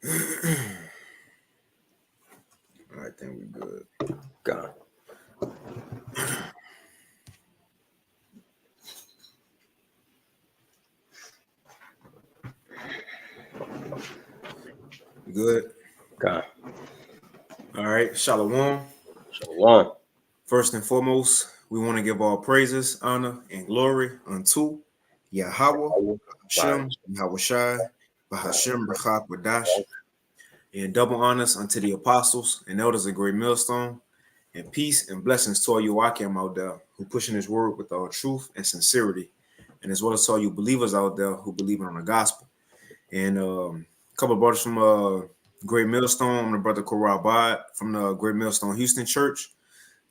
I think we're good. God. Good. God. All right. Shalom. Shalom. First and foremost, we want to give all praises, honor, and glory unto Yahweh, Hashem, Yahweh Shai, Bahashem, Brachak, Wadash, and double honors unto the apostles and elders of Great Millstone, and peace and blessings to all you Wakim out there who pushing his word with all truth and sincerity, and as well as to all you believers out there who believe in the gospel. And a couple of brothers from Great Millstone. I'm the brother Korah Bad from the Great Millstone Houston Church.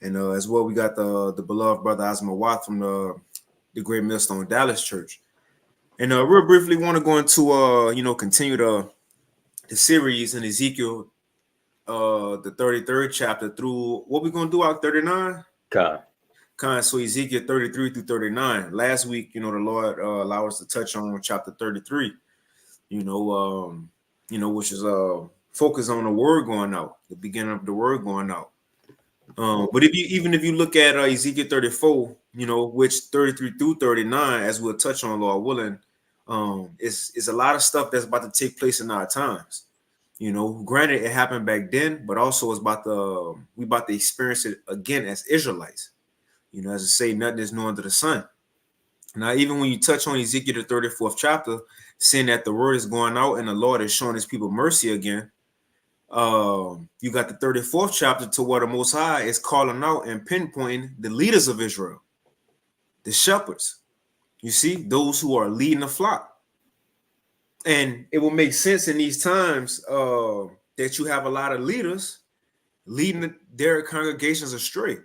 And as well, we got the beloved brother Asma Watt from the Great Millstone Dallas Church. And real briefly, want to go into continue the series in Ezekiel, the 33rd chapter through what we're gonna do out 39. God. So Ezekiel 33 through 39. Last week, the Lord allowed us to touch on chapter 33. Which is focus on the word going out, the beginning of the word going out. But if you look at Ezekiel 34, which 33 through 39, as we'll touch on, Lord willing, is a lot of stuff that's about to take place in our times. Granted, it happened back then, but also it's we about to experience it again as Israelites. As I say, nothing is new under the sun. Now, even when you touch on Ezekiel the 34th chapter, saying that the word is going out and the Lord is showing his people mercy again, you got the 34th chapter to where the Most High is calling out and pinpointing the leaders of Israel, the shepherds. You see, those who are leading the flock. And it will make sense in these times that you have a lot of leaders leading their congregations astray.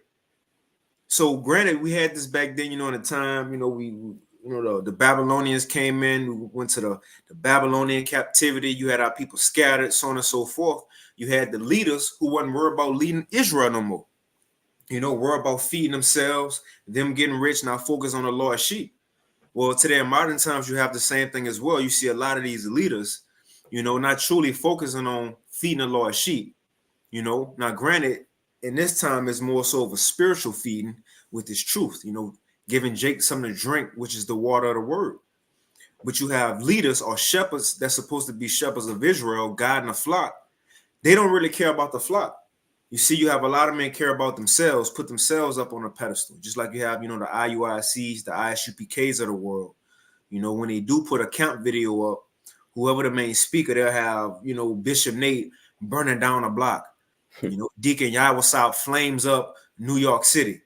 So granted, we had this back then, in the time, the Babylonians came in, we went to the Babylonian captivity. You had our people scattered, so on and so forth. You had the leaders who wasn't worried about leading Israel no more. Worried about feeding themselves, them getting rich, now focus on the Lord's sheep. Well, today in modern times, you have the same thing as well. You see a lot of these leaders, not truly focusing on feeding the Lord's sheep. Now granted, in this time is more so of a spiritual feeding with this truth, giving Jake something to drink, which is the water of the word. But you have leaders or shepherds that's supposed to be shepherds of Israel, guiding the flock. They don't really care about the flock. You see, you have a lot of men care about themselves, put themselves up on a pedestal, just like you have, the IUICs, the ISUPKs of the world. When they do put a camp video up, whoever the main speaker, they'll have, Bishop Nate burning down a block. Deacon Yawasop flames up New York City.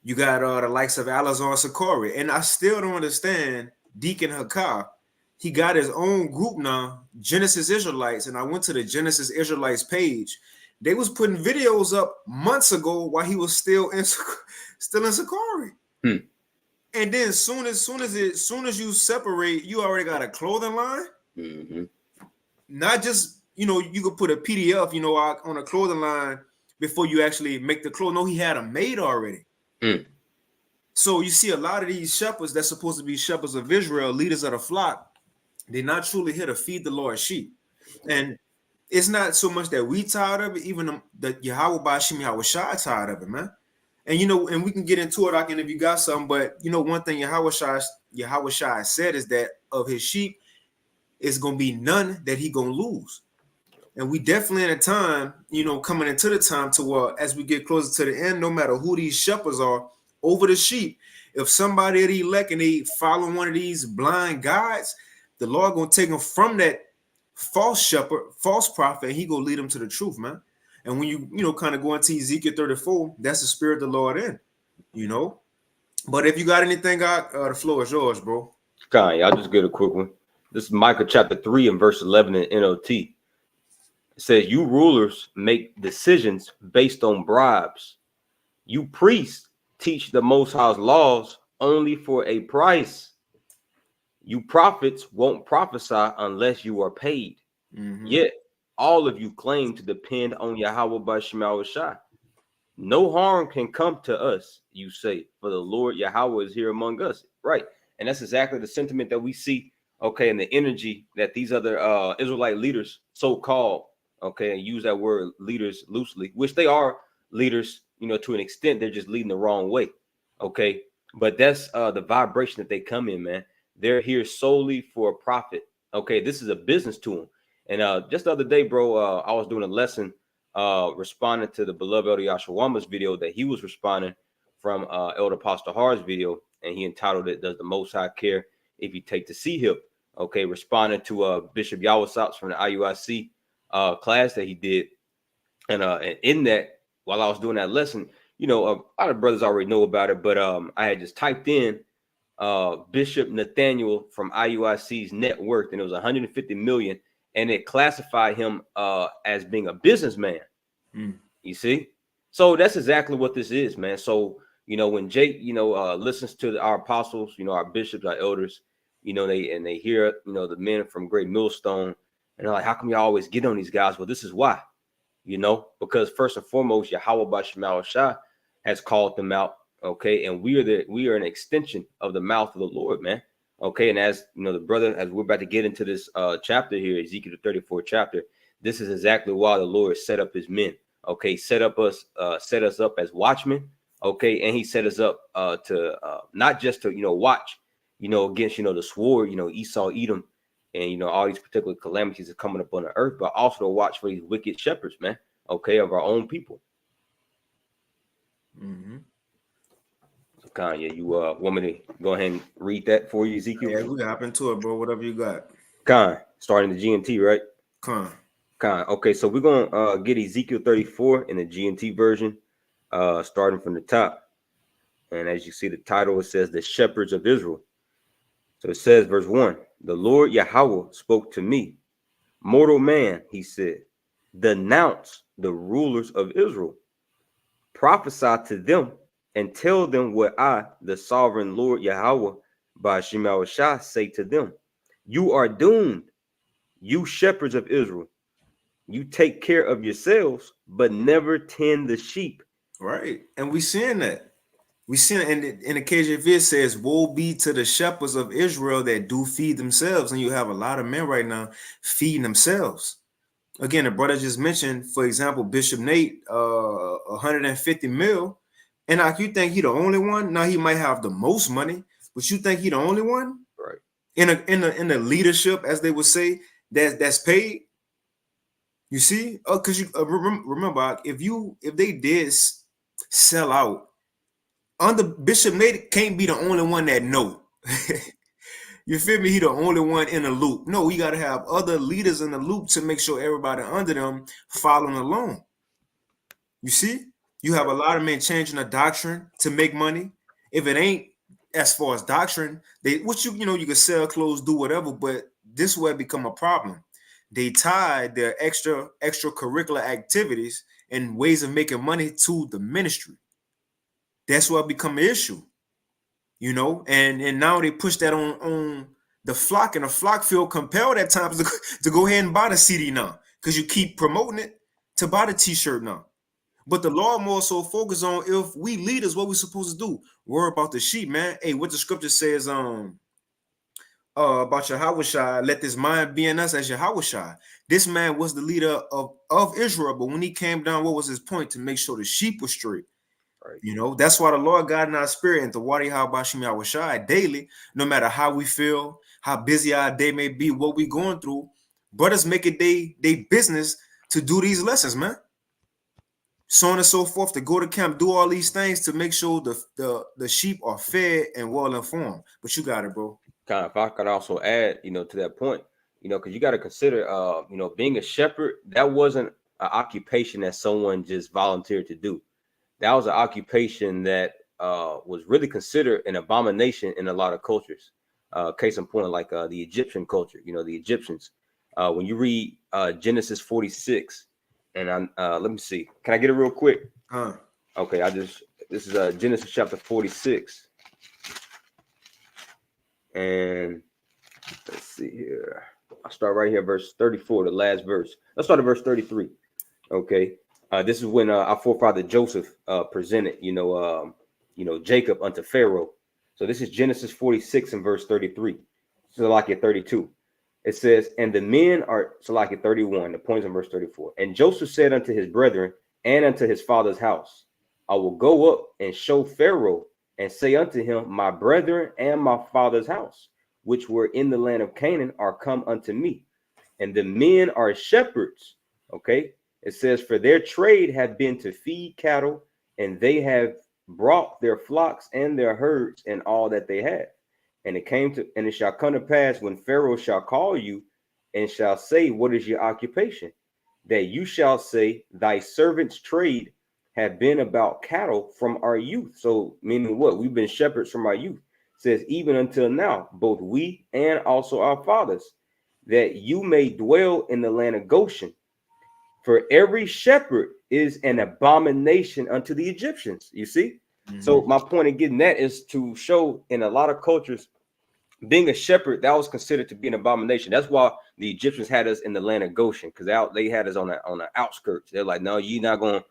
You got the likes of Alazar Sakori. And I still don't understand Deacon Hakar. He got his own group now, Genesis Israelites. And I went to the Genesis Israelites page. They was putting videos up months ago while he was still in Sakari. And then soon as you separate, you already got a clothing line. Mm-hmm. Not just you could put a PDF, on a clothing line before you actually make the clothes. No, he had them made already. So you see a lot of these shepherds that's supposed to be shepherds of Israel, leaders of the flock, they're not truly here to feed the Lord's sheep. And it's not so much that we tired of it, even the Yahweh Bashim Yahweh Shai tired of it, man. And and we can get into it, if you got something, but one thing Yahweh Shai said is that of his sheep, it's gonna be none that he gonna lose. And we definitely in a time, coming into the time to where as we get closer to the end, no matter who these shepherds are over the sheep, if somebody at elect and they follow one of these blind guides, the Lord gonna take them from that false shepherd, false prophet, and he gonna lead them to the truth, man. And when you kind of go into Ezekiel 34, that's the spirit of the Lord in, But if you got anything, God, the floor is yours, bro. God, y'all just get a quick one. This is Micah chapter 3 and verse 11 in NOT. It says, you rulers make decisions based on bribes. You priests teach the Most High's laws only for a price. You prophets won't prophesy unless you are paid. Yet all of you claim to depend on Yahweh by Shema Shai. No harm can come to us, you say, for the Lord Yahweh is here among us. Right. And that's exactly the sentiment that we see okay, and the energy that these other Israelite leaders, so-called, okay, and use that word leaders loosely, which they are leaders, you know, to an extent. They're just leading the wrong way, okay? But that's the vibration that they come in, man. They're here solely for a profit, okay? This is a business to them. And just the other day, bro, I was doing a lesson responding to the beloved Elder Yashawama's video that he was responding from Elder Pastor Hard's video, and he entitled it, "Does the Most High Care If You Take the Sea Hip?" Okay, responding to Bishop Yawasops from the IUIC class that he did. And in that, while I was doing that lesson, you know, a lot of brothers already know about it, but I had just typed in Bishop Nathaniel from IUIC's net worth, and it was 150 million, and it classified him as being a businessman. You see? So that's exactly what this is, man. So, you know, when Jake, you know, listens to our apostles, you know, our bishops, our elders, you know, they hear, you know, the men from Great Millstone, and they're like, how come y'all always get on these guys? Well, this is why, you know, because first and foremost, Yahweh Bashmal Shah has called them out, okay, and we are an extension of the mouth of the Lord, man, okay. And as you know, the brother, as we're about to get into this chapter here, Ezekiel 34 chapter, this is exactly why the Lord set up his men, okay, set us up as watchmen, okay, and he set us up to not just to, you know, watch, you know, against, you know, the sword, you know, Esau, Edom, and, you know, all these particular calamities are coming up on the earth, but also to watch for these wicked shepherds, man, okay, of our own people. So Kanye, you want me to go ahead and read that for you, Ezekiel? Yeah, we can hop into it, bro. Whatever you got. Khan, starting the GNT, right? Khan. Okay, so we're gonna get Ezekiel 34 in the GNT version, starting from the top. And as you see the title, it says the shepherds of Israel. So it says, verse 1, the Lord Yahweh spoke to me. Mortal man, he said, denounce the rulers of Israel. Prophesy to them and tell them what I, the sovereign Lord Yahweh, by Shemal Shah, say to them. You are doomed, you shepherds of Israel. You take care of yourselves, but never tend the sheep. Right. And we seeing that. We see in the KJV it says, woe be to the shepherds of Israel that do feed themselves. And you have a lot of men right now feeding themselves. Again, the brother just mentioned, for example, Bishop Nate, 150 mil. And like you think he the only one? Now he might have the most money, but you think he the only one? Right. In the leadership, as they would say, that's paid. You see? Because you remember, if they did sell out, under Bishop Nate can't be the only one that know. You feel me? He the only one in the loop. No, we got to have other leaders in the loop to make sure everybody under them following along. You see? You have a lot of men changing the doctrine to make money. If it ain't as far as doctrine, you can sell clothes, do whatever, but this will become a problem. They tie their extracurricular activities and ways of making money to the ministry. That's what become an issue. You know, and now they push that on the flock, and the flock feel compelled at times to go ahead and buy the CD now because you keep promoting it to buy the t-shirt now. But the law more so focus on, if we leaders, what we supposed to do, worry about the sheep, man. Hey, what the scripture says about Yahweh, let this mind be in us as Yahweh. This man was the leader of Israel, but when he came down, what was his point? To make sure the sheep were straight. Right. You know, that's why the Lord God in our spirit and the Wadi Habashim Yahweh daily, no matter how we feel, how busy our day may be, what we going through, brothers make it they business to do these lessons, man. So on and so forth, to go to camp, do all these things to make sure the sheep are fed and well informed. But you got it, bro. If I could also add, you know, to that point, you know, because you got to consider, you know, being a shepherd, that wasn't an occupation that someone just volunteered to do. That was an occupation that was really considered an abomination in a lot of cultures. Case in point, like the Egyptian culture, you know, the Egyptians. When you read Genesis 46, and let me see, can I get it real quick? Okay, this is Genesis chapter 46. And let's see here. I'll start right here, verse 34, the last verse. Let's start at verse 33. Okay. This is when our forefather Joseph presented, Jacob unto Pharaoh. So this is Genesis 46 and verse 33. Salakia 32. It says, and the men are Salakia 31, the points in verse 34. And Joseph said unto his brethren and unto his father's house, I will go up and show Pharaoh and say unto him, my brethren and my father's house, which were in the land of Canaan, are come unto me. And the men are shepherds. Okay. It says, for their trade have been to feed cattle, and they have brought their flocks and their herds and all that they have. And it shall come to pass when Pharaoh shall call you and shall say, what is your occupation? That you shall say, thy servant's trade have been about cattle from our youth. So meaning what? We've been shepherds from our youth. It says, even until now, both we and also our fathers, that you may dwell in the land of Goshen. For every shepherd is an abomination unto the Egyptians. You see? Mm-hmm. So my point in getting that is to show in a lot of cultures, being a shepherd, that was considered to be an abomination. That's why the Egyptians had us in the land of Goshen, because they had us on the outskirts. They're like, no, you're not going to,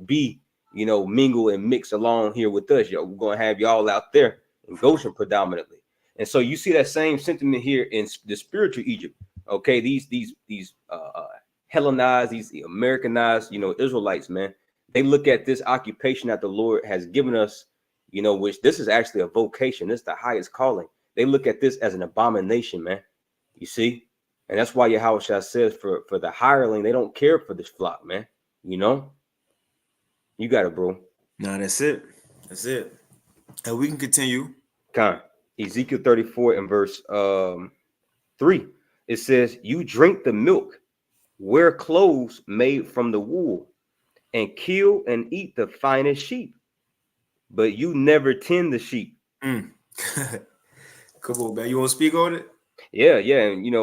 be, mingle and mix along here with us. We're going to have y'all out there in Goshen predominantly. And so you see that same sentiment here in the spiritual Egypt. Okay, these Hellenized, these Americanized, Israelites, man, they look at this occupation that the Lord has given us, which this is actually a vocation. This is the highest calling. They look at this as an abomination, man. You see? And that's why Yahushua says for the hireling, they don't care for this flock, man. You got it, bro. No, that's it. That's it. And we can continue. Con. Ezekiel 34 and verse 3. It says, you drink the milk, wear clothes made from the wool, and kill and eat the finest sheep, but you never tend the sheep. Come on, man. You want to speak on it? Yeah. And,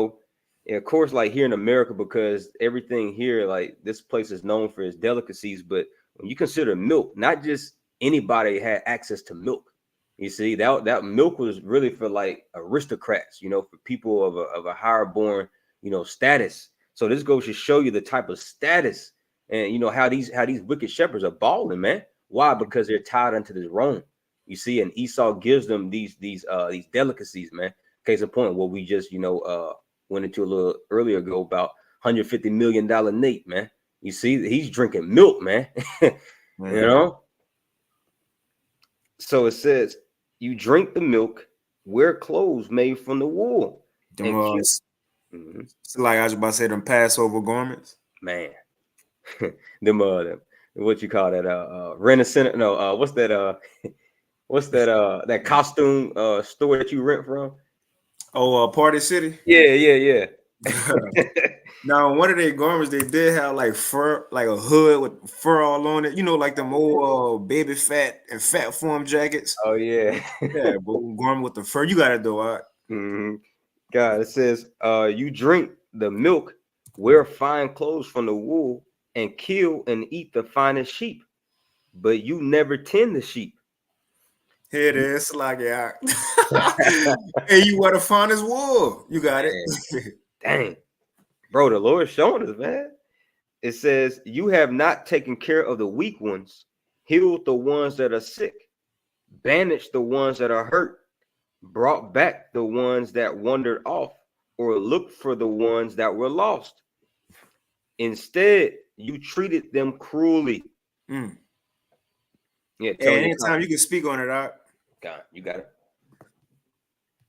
of course, like here in America, because everything here, like this place is known for its delicacies. But when you consider milk, not just anybody had access to milk. You see, that milk was really for like aristocrats, for people of a higher born, status. So this goes to show you the type of status and, how these wicked shepherds are balling, man. Why? Because they're tied unto this Rome. You see, and Esau gives them these delicacies, man. Case in point, what we just went into a little earlier ago about $150 million Nate, man. You see, he's drinking milk, man. So it says, you drink the milk, wear clothes made from the wool. It's like I was about to say, them Passover garments, man. them what you call that? Renaissance? No, what's that? What's that? That costume store that you rent from? Oh, Party City. Yeah. Now, one of their garments, they did have like fur, like a hood with fur all on it. Like them old baby fat and fat form jackets. Oh yeah, yeah. But garment with the fur, you got it though. All right? Mm-hmm. God, it says, you drink the milk, wear fine clothes from the wool, and kill and eat the finest sheep, but you never tend the sheep. Here it is, like yeah. And you wear the finest wool. You got it. Dang. Bro, the Lord showing us, man. It says, you have not taken care of the weak ones, healed the ones that are sick, banished the ones that are hurt, brought back the ones that wandered off, or looked for the ones that were lost. Instead, you treated them cruelly. Yeah, anytime you can speak on it, God, you got it.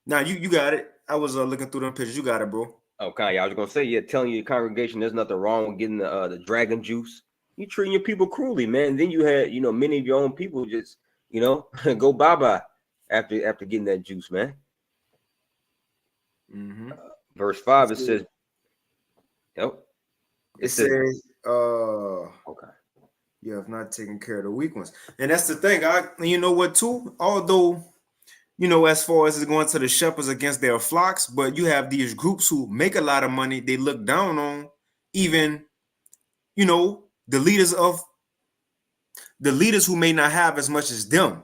Now you got it. I was looking through them pictures. You got it, bro. Okay, I was gonna say, telling your congregation there's nothing wrong with getting the dragon juice. You treating your people cruelly, man. And then you had, many of your own people just, go bye-bye after getting that juice, man. Verse 5, it says, it says, okay, you have not taken care of the weak ones. And that's the thing. You know what, too? Although, as far as going to the shepherds against their flocks, but you have these groups who make a lot of money. They look down on even, the leaders who may not have as much as them.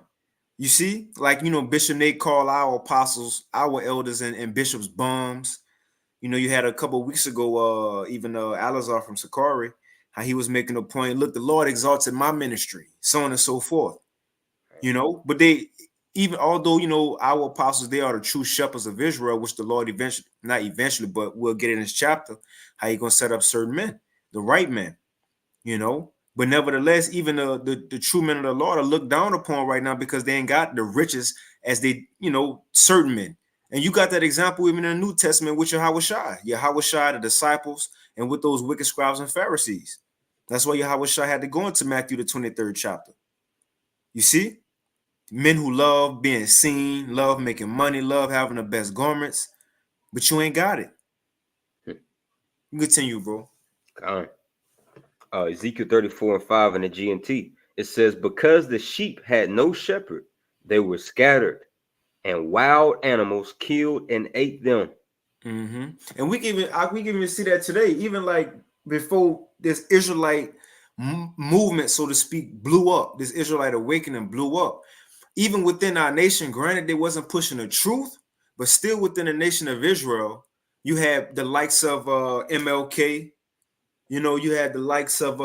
You see, like, Bishop Nate called our apostles, our elders and bishops bums. You had a couple of weeks ago, even Alazar from Sakari, how he was making a point. Look, the Lord exalted my ministry, so on and so forth. But even although, you know, our apostles, they are the true shepherds of Israel, which the Lord eventually, not eventually, but we'll get in this chapter, how He gonna set up certain men, the right men, you know. But nevertheless, even the true men of the Lord are looked down upon right now because they ain't got the riches as they, you know, certain men. And you got that example even in the New Testament with Yahweh Shai, the disciples, and with those wicked scribes and Pharisees. That's why Yahweh Shai had to go into Matthew the 23rd chapter. You see? Men who love being seen, love making money, love having the best garments, but you ain't got it. Continue, bro. Ezekiel 34:5 in the GNT. It says, because the sheep had no shepherd, they were scattered, and wild animals killed and ate them. And we can even see that today, even like before this Israelite movement, so to speak, blew up. This Israelite awakening blew up. Even within our nation, granted, they wasn't pushing the truth, but still within the nation of Israel, you had the likes of MLK. You know, you had the likes of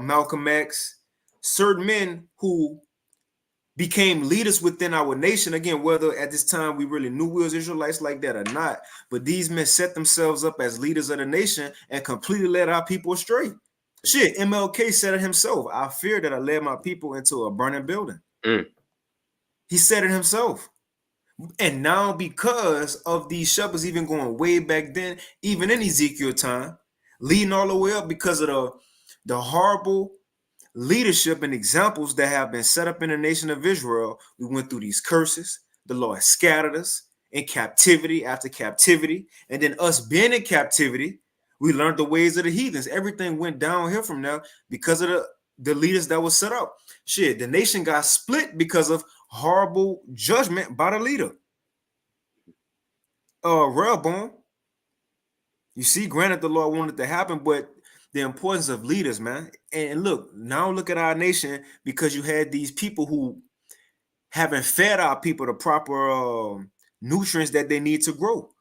Malcolm X, certain men who became leaders within our nation. Again, whether at this time we really knew we was Israelites like that or not, but these men set themselves up as leaders of the nation and completely led our people astray. Shit, MLK said it himself. I fear that I led my people into a burning building. He said it himself. And now, because of these shepherds, even going way back then, even in Ezekiel time, leading all the way up because of the horrible leadership and examples that have been set up in the nation of Israel, we went through these curses. The Lord scattered us in captivity after captivity. And then us being in captivity, we learned the ways of the heathens. Everything went downhill from there because of the leaders that was set up. Shit, the nation got split because of horrible judgment by the leader. Rehoboam. You see, granted, the Lord wanted it to happen, but the importance of leaders, man. And look, now look at our nation, because you had these people who haven't fed our people the proper nutrients that they need to grow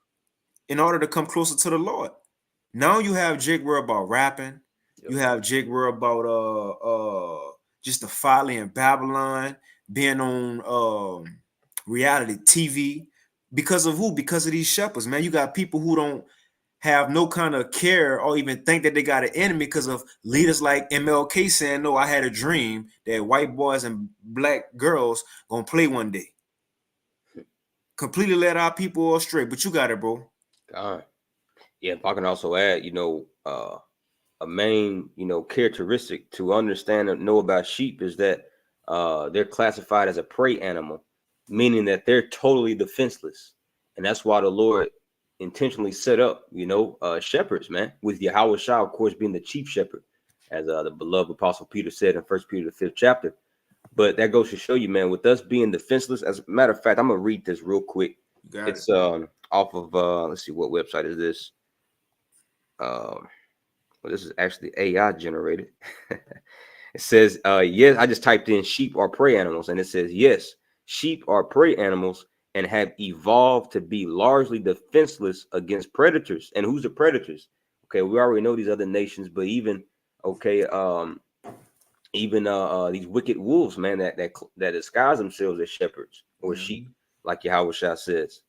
in order to come closer to the Lord. Now you have Jake Ware about rapping. You have Jake Ware about just the folly in Babylon, being on reality TV. Because of who? Because of these shepherds, man. You got people who don't have no kind of care or even think that they got an enemy because of leaders like MLK saying, no, I had a dream that white boys and black girls gonna play one day. Completely led our people astray. But you got it, bro. Yeah, if I can also add, a main, characteristic to understand and know about sheep is that they're classified as a prey animal, meaning that they're totally defenseless. And that's why the Lord intentionally set up, shepherds, man, with Yahweh Shai, of course, being the chief shepherd, as the beloved Apostle Peter said in 1 Peter, the 5th chapter. But that goes to show you, man, with us being defenseless, as a matter of fact, I'm going to read this real quick. It's off of, let's see, what website is this? Well, this is actually AI generated. It says, yes, I just typed in sheep are prey animals, and it says, yes, sheep are prey animals and have evolved to be largely defenseless against predators. And who's the predators? Okay, we already know these other nations, but even these wicked wolves, man, that disguise themselves as shepherds or sheep, like Yahweh Shai says,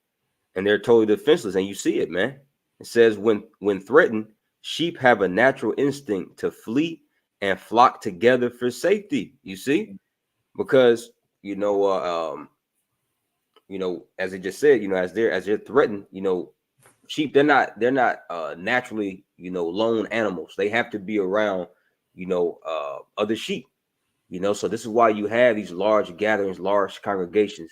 and they're totally defenseless. And you see it, man. It says when threatened, sheep have a natural instinct to flee and flock together for safety. You see, because as it just said, as they're threatened, sheep, they're not naturally, lone animals. They have to be around, other sheep, so this is why you have these large gatherings, large congregations,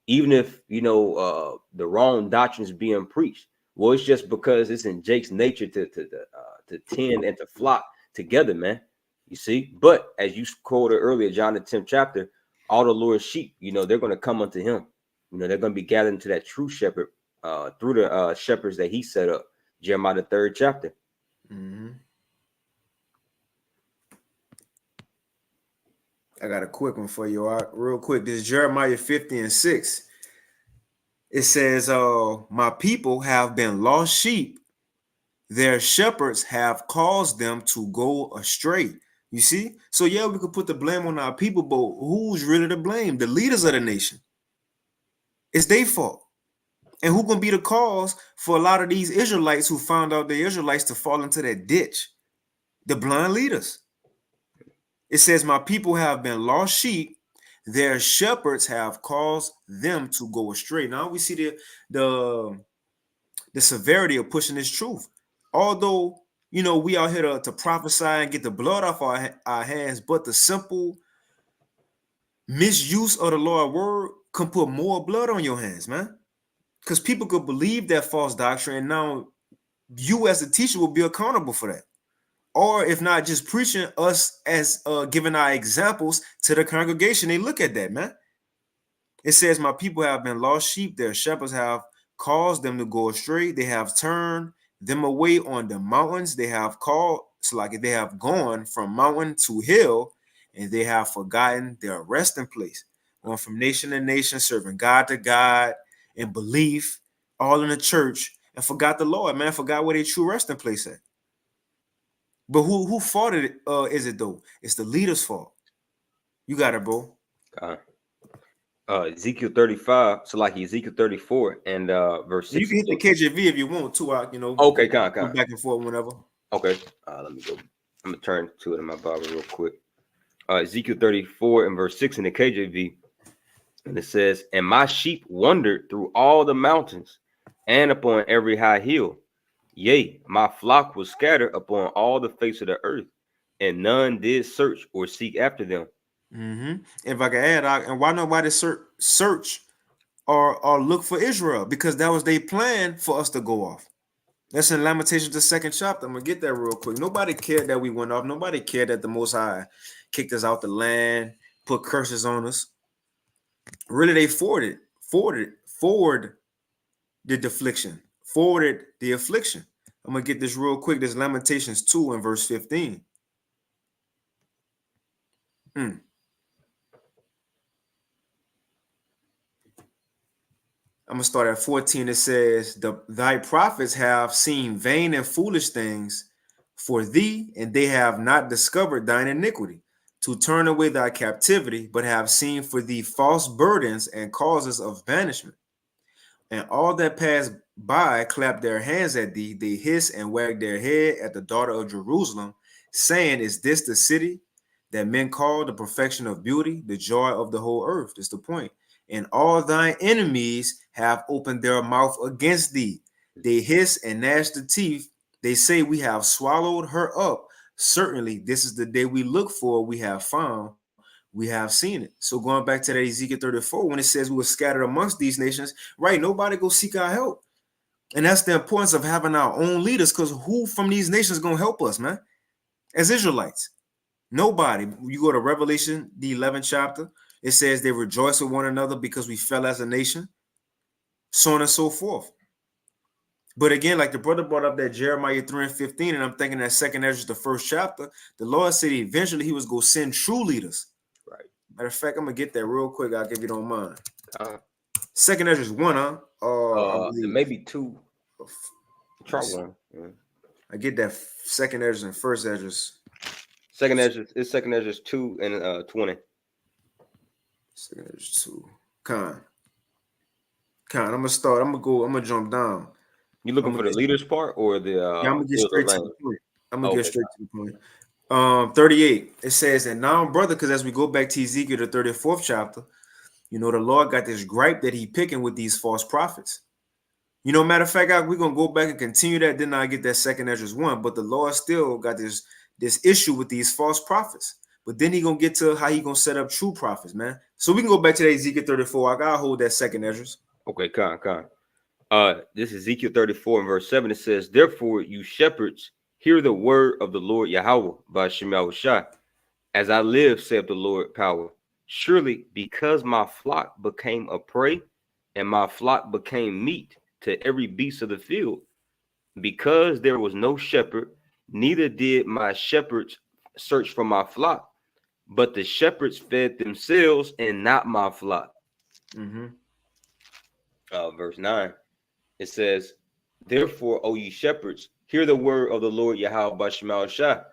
even if, the wrong doctrine is being preached. Well, it's just because it's in Jake's nature to tend and to flock together, man. You see, but as you quoted earlier, John the 10th chapter, all the Lord's sheep, they're going to come unto him. They're going to be gathered into that true shepherd through the shepherds that he set up. Jeremiah the 3rd chapter. I got a quick one for you, real quick. This is Jeremiah 50:6. It says, my people have been lost sheep. Their shepherds have caused them to go astray. You see? So yeah, we could put the blame on our people, but who's really to blame? The leaders of the nation. It's their fault. And who gonna be the cause for a lot of these Israelites who found out they're Israelites to fall into that ditch? The blind leaders. It says, my people have been lost sheep. Their shepherds have caused them to go astray. Now we see the severity of pushing this truth. Although, we out here to prophesy and get the blood off our hands, but the simple misuse of the Lord's word can put more blood on your hands, man. Because people could believe that false doctrine, and now you as a teacher will be accountable for that. Or if not just preaching, us as giving our examples to the congregation, they look at that, man. It says, my people have been lost sheep. Their shepherds have caused them to go astray. They have turned them away on the mountains. They have they have gone from mountain to hill, and they have forgotten their resting place. Going from nation to nation, serving God to God in belief, all in the church, and forgot the Lord, man. Forgot where their true resting place at. But who fault it is it though? It's the leader's fault. You got it, bro. Ezekiel 35, so like Ezekiel 34 and verse 6. You can hit the KJV if you want to. Okay, go back and forth whenever. Okay, let me go. I'm gonna turn to it in my Bible real quick. Ezekiel 34 and verse 6 in the KJV, and it says, "And my sheep wandered through all the mountains and upon every high hill. Yea, my flock was scattered upon all the face of the earth, and none did search or seek after them." If I can add, and why nobody search or look for Israel? Because that was their plan for us to go off. That's in Lamentations, the 2nd chapter. I'm gonna get that real quick. Nobody cared that we went off. Nobody cared that the Most High kicked us out the land, put curses on us. Really, they forwarded the affliction. Forwarded the affliction. I'm gonna get this real quick. This Lamentations 2 and verse 15. I'm gonna start at 14. It says, thy prophets have seen vain and foolish things for thee, and they have not discovered thine iniquity, to turn away thy captivity, but have seen for thee false burdens and causes of banishment. And all that pass by clap their hands at thee, they hiss and wag their head at the daughter of Jerusalem, saying, is this the city that men call the perfection of beauty, the joy of the whole earth? That's the point. And all thine enemies have opened their mouth against thee. They hiss and gnash the teeth. They say, we have swallowed her up. Certainly, this is the day we look for. We have found. We have seen it. So going back to that Ezekiel 34, when it says we were scattered amongst these nations, right? Nobody go seek our help. And that's the importance of having our own leaders, because who from these nations going to help us, man? As Israelites, nobody. You go to Revelation, the 11th chapter, it says they rejoice with one another because we fell as a nation, so on and so forth. But again, like the brother brought up that Jeremiah 3 and 15, and I'm thinking that 2nd Ezra, the 1st chapter, the Lord said eventually he was going to send true leaders. Right. Matter of fact, I'm going to get that real quick, if you don't mind. 2nd Ezra is 1, huh? Maybe 2. Try 1. Yeah. I get that 2nd Ezra and 1st Ezra. 2nd Ezra is 2nd Ezra 2 and 20. 2nd Ezra 2. Con. I'm gonna start. I'm gonna jump down. You looking for the leaders part or the I'm gonna get straight to the point. Get straight to the point. 38. It says, and now, brother, because as we go back to Ezekiel, the 34th chapter, the Lord got this gripe that he picking with these false prophets. Matter of fact, we're gonna go back and continue that. Then I get that 2nd Ezra 1, but the Lord still got this issue with these false prophets. But then he gonna get to how he gonna set up true prophets, man. So we can go back to that Ezekiel 34. I gotta hold that 2nd Ezra. Okay, con. This is Ezekiel 34 and verse 7. It says, therefore, you shepherds, hear the word of the Lord Yahweh by Shemyahushai. As I live, saith the Lord power, surely because my flock became a prey, and my flock became meat to every beast of the field, because there was no shepherd, neither did my shepherds search for my flock, but the shepherds fed themselves and not my flock. Verse 9, it says, therefore, O ye shepherds, hear the word of the Lord Yahweh by Shemyahushai.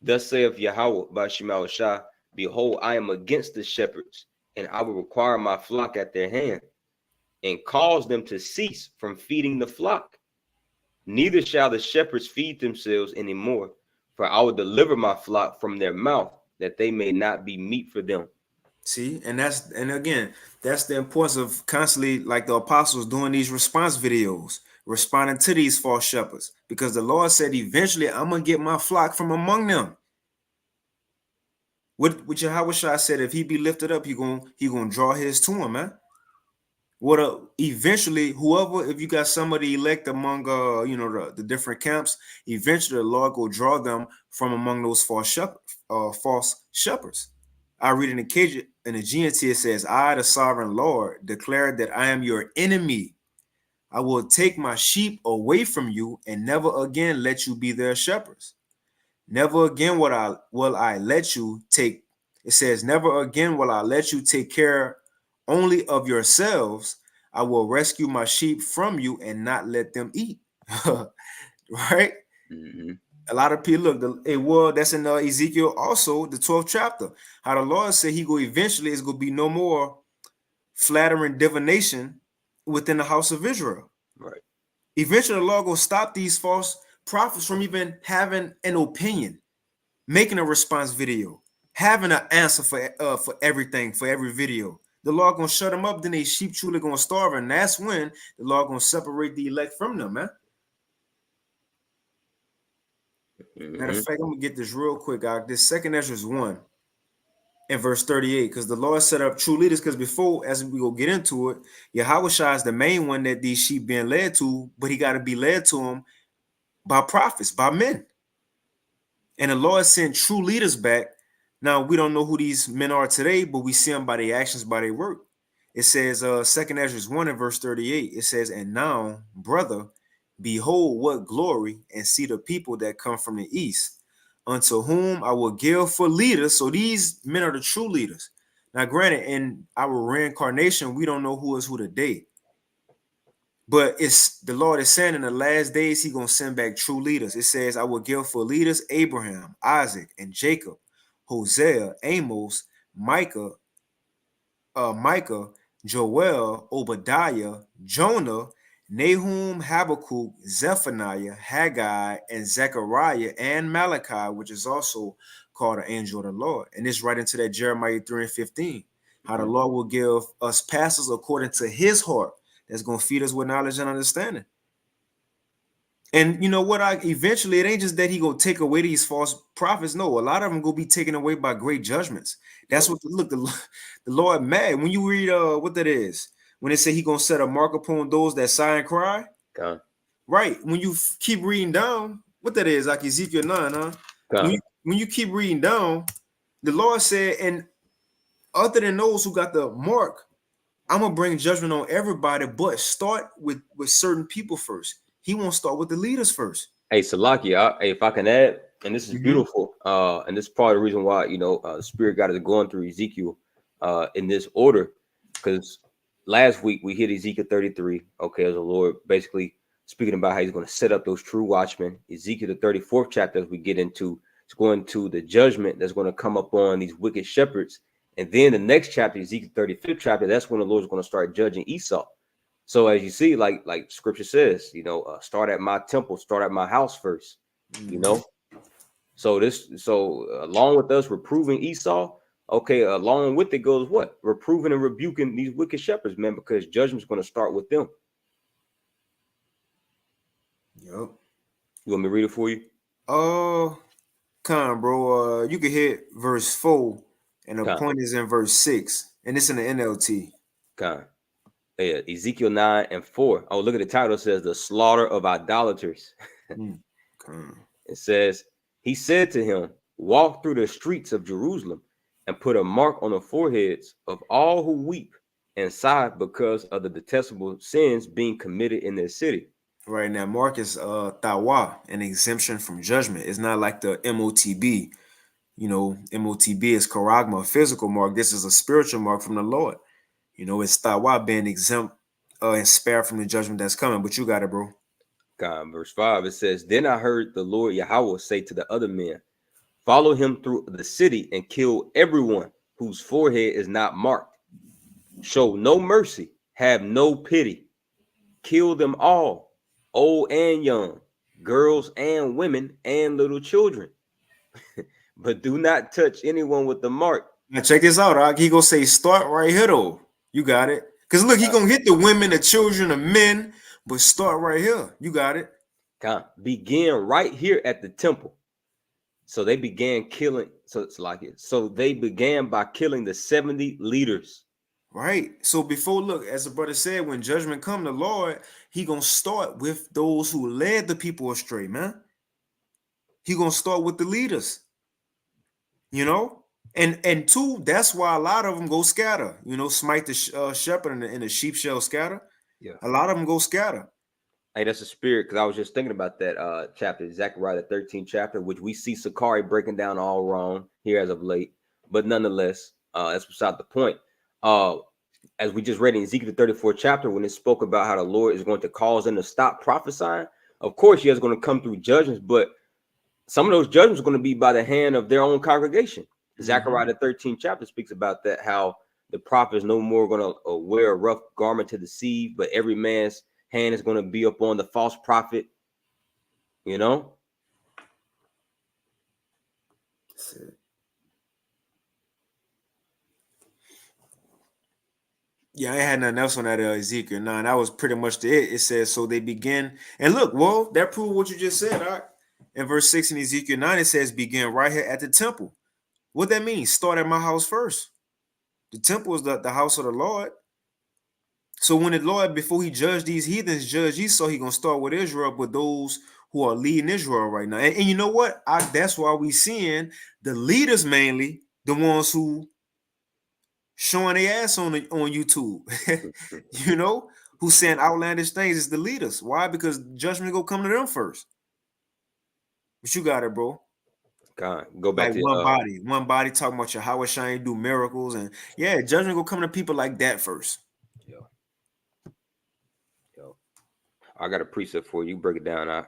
Thus saith Yahweh by Shemyahushai, behold, I am against the shepherds, and I will require my flock at their hand. and cause them to cease from feeding the flock. Neither shall the shepherds feed themselves anymore, for I will deliver my flock from their mouth, that they may not be meat for them. See, and again, that's the importance of constantly, like the apostles, doing these response videos, responding to these false shepherds, because the Lord said, eventually, I'm gonna get my flock from among them. What Yahweh Shai said, if he be lifted up, he gonna draw his to him, man. Eventually, whoever, if you got somebody elect among the different camps, eventually the Lord will draw them from among those false shepherds. I read in the GNT, it says, I, the sovereign Lord, declare that I am your enemy. I will take my sheep away from you and never again let you be their shepherds. Never again will I let you take. It says, never again will I let you take care only of yourselves. I will rescue my sheep from you and not let them eat. Right? Mm-hmm. A lot of people look, that's in Ezekiel also, the 12th chapter. How the Lord said he go eventually is going to be no more flattering divination within the house of Israel. Right. Eventually, the Lord will stop these false prophets from even having an opinion, making a response video, having an answer for everything, for every video. The Lord gonna shut them up, then they sheep truly gonna starve, and that's when the Lord gonna separate the elect from them, man. Matter of Mm-hmm. fact, I'm gonna get this real quick, out. This second Ezra 1 and verse 38, because the Lord set up true leaders. Because before, as we go get into it, Yahweh Shai is the main one that these sheep being led to, but he got to be led to them by prophets, by men. And the Lord sent true leaders back. Now, we don't know who these men are today, but we see them by their actions, by their work. It says, 2 Ezra 1 and verse 38, it says, and now, brother, behold what glory, and see the people that come from the east, unto whom I will give for leaders. So these men are the true leaders. Now, granted, in our reincarnation, we don't know who is who today. But it's the Lord is saying in the last days, He's gonna send back true leaders. It says, I will give for leaders Abraham, Isaac, and Jacob, Hosea, Amos, Micah, Joel, Obadiah, Jonah, Nahum, Habakkuk, Zephaniah, Haggai, and Zechariah, and Malachi, which is also called an angel of the Lord. And it's right into that Jeremiah 3 and 15. How the Lord will give us pastors according to his heart, that's going to feed us with knowledge and understanding. And you know what? Eventually, it ain't just that he gonna take away these false prophets. No, a lot of them gonna be taken away by great judgments. That's what the Lord mad when you read what that is, when they say he gonna set a mark upon those that sigh and cry. God. Right. When you keep reading down, what that is, like Ezekiel 9, huh? When you keep reading down, the Lord said, and other than those who got the mark, I'm gonna bring judgment on everybody, but start with certain people first. He won't start with the leaders first. Hey, Salaki, if I can add, and this is beautiful, and this is part of the reason why, the Spirit got us going through Ezekiel in this order, because last week we hit Ezekiel 33, okay, as the Lord basically speaking about how he's going to set up those true watchmen. Ezekiel, the 34th chapter, as we get into, it's going to the judgment that's going to come upon these wicked shepherds. And then the next chapter, Ezekiel 35th chapter, that's when the Lord's going to start judging Esau. So as you see, like scripture says, start at my temple, start at my house first, So along with us reproving Esau, okay, along with it goes what? Reproving and rebuking these wicked shepherds, man, because judgment's going to start with them. Yep. You want me to read it for you? Bro. You can hit verse 4, and the point is in verse 6, and it's in the NLT. Yeah, Ezekiel 9 and 4. Oh, look at the title. It says the slaughter of idolaters. It says, he said to him, walk through the streets of Jerusalem and put a mark on the foreheads of all who weep and sigh because of the detestable sins being committed in their city. Right now, mark is tawa, an exemption from judgment. It's not like the MOTB. MOTB is charagma, a physical mark. This is a spiritual mark from the Lord. It's tawa, being exempt and spared from the judgment that's coming. But you got it, bro. God, verse 5, it says, then I heard the Lord Yahweh say to the other men, follow him through the city and kill everyone whose forehead is not marked. Show no mercy Have no pity. Kill them all, old and young, girls and women and little children. But do not touch anyone with the mark. Now check this out, Doc. He gonna say start right here though. You got it. Cause look, he gonna hit the women, the children, the men, but start right here. You got it. Begin right here at the temple. So they began killing. So it's like it. So they began by killing the 70 leaders. Right. So before, look, as the brother said, when judgment come, the Lord, he gonna start with those who led the people astray, man. He gonna start with the leaders. You know, and two, that's why a lot of them go scatter. You know, smite the shepherd and the sheep shall scatter. Yeah. A lot of them go scatter. Hey, that's a spirit, because I was just thinking about that chapter, Zechariah, the 13th chapter, which we see Sakari breaking down all wrong here as of late. But nonetheless, that's beside the point. As we just read in Ezekiel 34th chapter, when it spoke about how the Lord is going to cause them to stop prophesying, of course, he is going to come through judgments, but some of those judgments are going to be by the hand of their own congregation. Zechariah, the 13th chapter, speaks about that, how the prophet is no more going to wear a rough garment to deceive, but every man's hand is going to be upon the false prophet, you know? That's it. Yeah, I ain't had nothing else on that Ezekiel 9. That was pretty much it. It says, so they begin. And look, well, that proved what you just said. All right? In verse 6 in Ezekiel 9, it says, begin right here at the temple. What that means? Start at my house first. The temple is the house of the Lord. So when the Lord, before he judged these heathens, judged Esau, he going to start with Israel, but those who are leading Israel right now. And you know what? That's why we seeing the leaders mainly, the ones who showing their ass on YouTube, you know, who saying outlandish things is the leaders. Why? Because judgment go come to them first. But you got it, bro. God, go back Like to one body talking about your how shine do miracles, and yeah, judgment go come to people like that first. Yo. I got a precept for you. Break it down.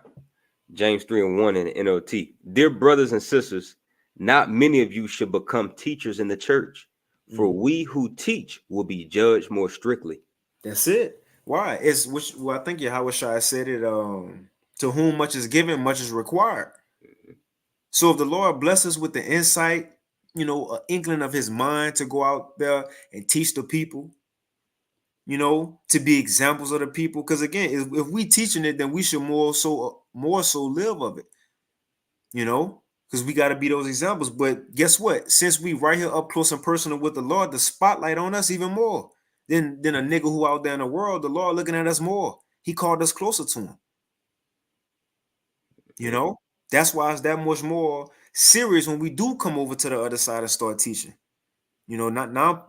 James 3:1 in the NLT. Dear brothers and sisters, not many of you should become teachers in the church, for we who teach will be judged more strictly. That's it. Why? It's which well, I think Yahweh Shai said it. To whom much is given, much is required. So if the Lord blesses us with the insight, you know, an inkling of his mind to go out there and teach the people, you know, to be examples of the people. Because again, if we teaching it, then we should more so live of it, you know, because we got to be those examples. But guess what? Since we right here up close and personal with the Lord, the spotlight on us even more than a nigga who out there in the world. The Lord looking at us more. He called us closer to him. You know, that's why it's that much more serious when we do come over to the other side and start teaching. You know, not now,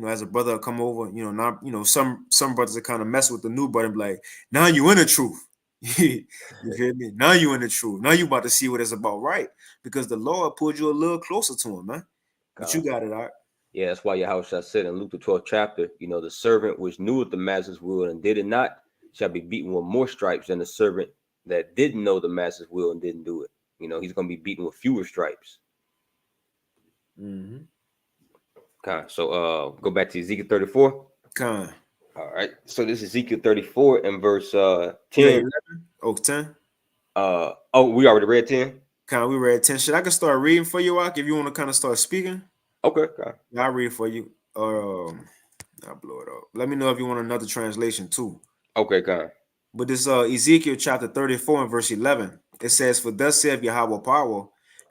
as a brother come over, now, some brothers are kind of mess with the new brother and be like, now you in the truth. You feel me? Now you in the truth. Now you about to see what it's about, right? Because the Lord pulled you a little closer to him, man. But you got it, all right. Yeah, that's why Yahweh said in Luke the 12th chapter, the servant which knew the master's will and did it not shall be beaten with more stripes than the servant that didn't know the master's will and didn't do it. He's going to be beaten with fewer stripes. Okay, so go back to Ezekiel 34. All right, so this is Ezekiel 34 and verse 10. Yeah, 10. We already read 10. We read 10. Should I can start reading for you, Ak, if you want to kind of start speaking? Okay. I'll read for you. I'll blow it up. Let me know if you want another translation too. Okay, But this Ezekiel chapter 34 and verse 11, it says, for thus saith Yahweh power,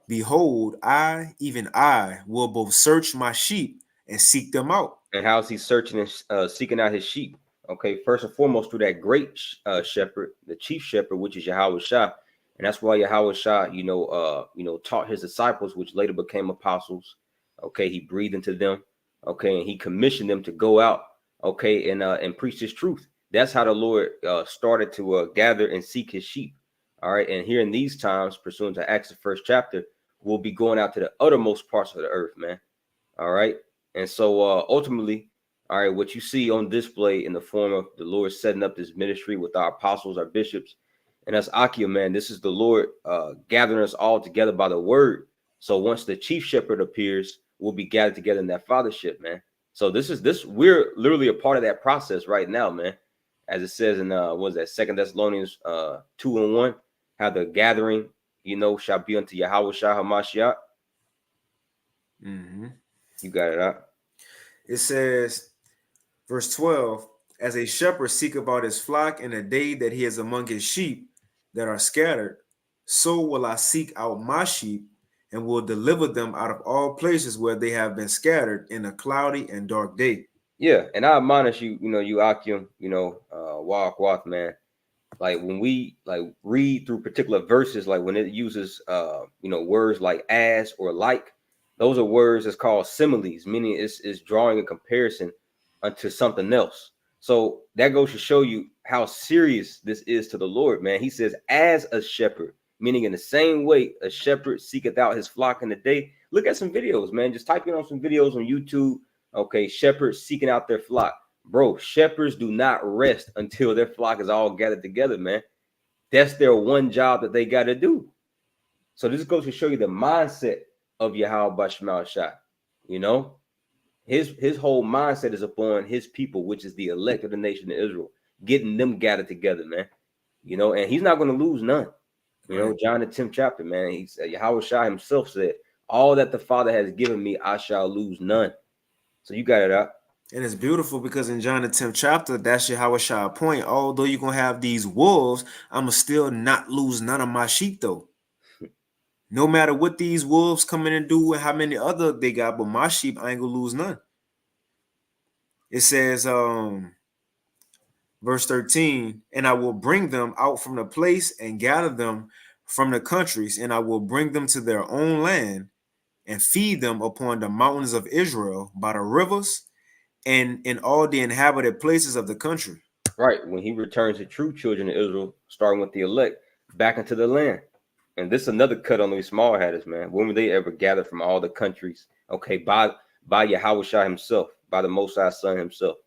behold, I, even I, will both search my sheep and seek them out. And how's he searching and seeking out his sheep? Okay, first and foremost through that great shepherd, the chief shepherd, which is Yahweh Shai. And that's why Yahweh Shai, taught his disciples, which later became apostles. Okay, he breathed into them. Okay, and he commissioned them to go out. Okay, and preach his truth. That's how the Lord started to gather and seek his sheep. All right, and here in these times, pursuant to Acts the 1st chapter, we'll be going out to the uttermost parts of the earth, man. All right, and so ultimately, all right, what you see on display in the form of the Lord setting up this ministry with our apostles, our bishops, and that's Akia, man. This is the Lord gathering us all together by the word. So once the chief shepherd appears, we'll be gathered together in that fathership, man. So this we're literally a part of that process right now, man. As it says in what is that, 2 Thessalonians 2:1, how the gathering, shall be unto Yahweh Shah Hamashiach. Mm-hmm. You got it out. It says, verse 12, as a shepherd seeketh out his flock in a day that he is among his sheep that are scattered, so will I seek out my sheep and will deliver them out of all places where they have been scattered in a cloudy and dark day. Yeah, and I admonish you, you Akim, Walk, man. Like when we read through particular verses, like when it uses words like as or like, those are words that's called similes, meaning it's drawing a comparison unto something else. So that goes to show you how serious this is to the Lord, man. He says, as a shepherd, meaning in the same way a shepherd seeketh out his flock in the day. Look at some videos, man. Just type in on some videos on YouTube. Okay, shepherds seeking out their flock. Bro, shepherds do not rest until their flock is all gathered together, man. That's their one job that they got to do. So this goes to show you the mindset of Yahweh Bashmal Shah. His whole mindset is upon his people, which is the elect of the nation of Israel, getting them gathered together, man. And he's not going to lose none. Right. John the 10th chapter, man. He said, Yahweh Shah himself said, all that the Father has given me, I shall lose none. So you got it out. And it's beautiful because in John the 10th chapter, that's Yahweh Shah point. Although you're going to have these wolves, I'm going to still not lose none of my sheep, though. No matter what these wolves come in and do and how many other they got, but my sheep, I ain't going to lose none. It says, verse 13, and I will bring them out from the place and gather them from the countries, and I will bring them to their own land and feed them upon the mountains of Israel by the rivers and in all the inhabited places of the country. Right. When he returns the true children of Israel, starting with the elect, back into the land. And this is another cut on these small hatters, man. When were they ever gathered from all the countries? Okay, by Yahweh Shah himself, by the Most High Son himself.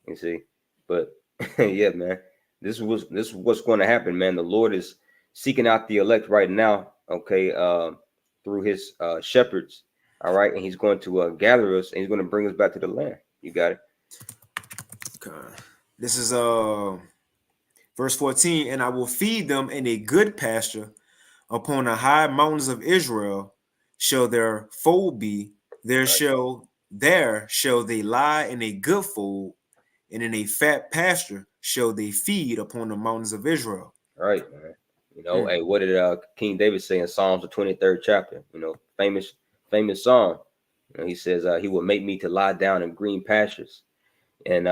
You see? But yeah, man. This is what's going to happen, man. The Lord is seeking out the elect right now, okay, through his shepherds. All right, and he's going to gather us and he's going to bring us back to the land. You got it. Okay. This is verse 14, and I will feed them in a good pasture upon the high mountains of Israel shall their fold be, there shall they lie in a good fold, and in a fat pasture shall they feed upon the mountains of Israel. All right, man. Hey, what did King David say in Psalms, the 23rd chapter? Famous song. He says, he will make me to lie down in green pastures. And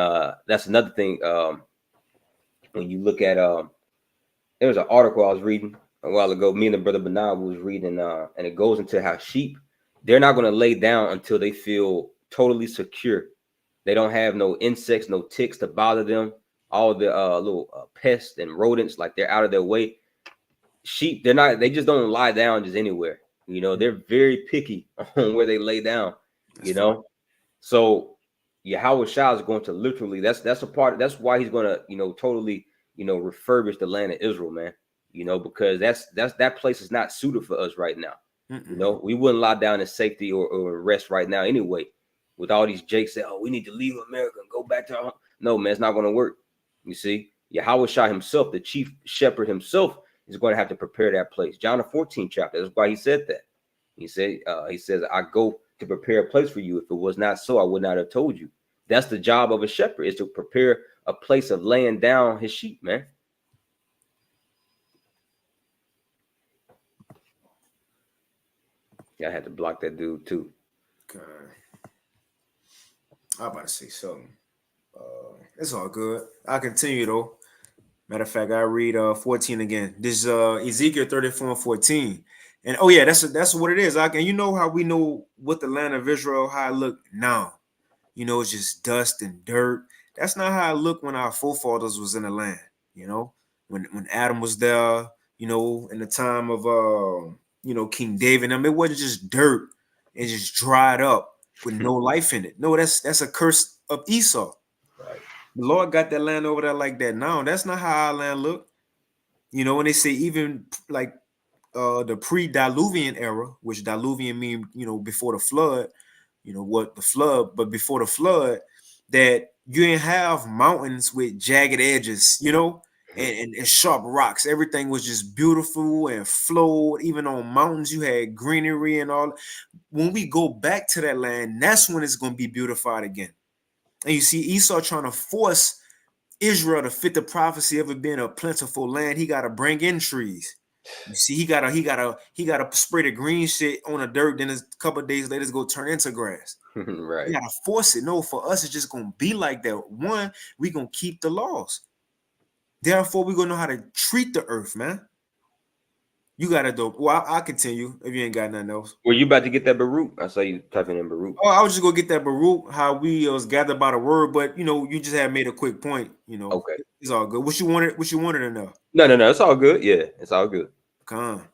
that's another thing. When you look at, there was an article I was reading a while ago. Me and the brother Benab was reading, and it goes into how sheep, they're not going to lay down until they feel totally secure. They don't have no insects, no ticks to bother them. All the little pests and rodents, like they're out of their way. Sheep, they just don't lie down just anywhere. They're very picky on where they lay down. So Yahweh Shah is going to literally, that's why he's going to totally refurbish the land of Israel, man. Because that place is not suited for us right now. We wouldn't lie down in safety or rest right now anyway. With all these jakes say, oh, we need to leave America and go back to our home. No, man, it's not going to work. You see, Yahweh Shah himself, the chief shepherd himself, is going to have to prepare that place. John the 14th chapter. That's why he said that. He says, I go to prepare a place for you. If it was not so, I would not have told you. That's the job of a shepherd, is to prepare a place of laying down his sheep, man. Yeah, I had to block that dude too. Okay. I'm about to say something. It's all good. I'll continue though. Matter of fact, I read 14 again. This is Ezekiel 34 and 14. And oh yeah, that's what it is. And you know how we know what the land of Israel, how it look now. It's just dust and dirt. That's not how it looked when our forefathers was in the land, when Adam was there, in the time of King David. It wasn't just dirt. It just dried up with no life in it. No, that's a curse of Esau. Right. The Lord got that land over there like that now. That's not how our land look. When they say even like the pre-Diluvian era, which Diluvian mean, before the flood, what the flood, but before the flood, that you didn't have mountains with jagged edges, and sharp rocks. Everything was just beautiful and flowed. Even on mountains, you had greenery and all. When we go back to that land, that's when it's going to be beautified again. And you see Esau trying to force Israel to fit the prophecy of it being a plentiful land. He got to bring in trees. You see, he gotta spray the green shit on the dirt. Then a couple of days later, it's gonna turn into grass. Right. You gotta force it. No, for us, it's just gonna be like that. One, we gonna keep the laws. Therefore, we gonna know how to treat the earth, man. You gotta do. Well, I'll continue if you ain't got nothing else. Were you about to get that Baruch? I saw you typing in Baruch. Oh, I was just gonna get that Baruch, how we was gathered by the word, but you just had made a quick point. Okay. It's all good. What you wanted to know? No, it's all good. Yeah, it's all good. Come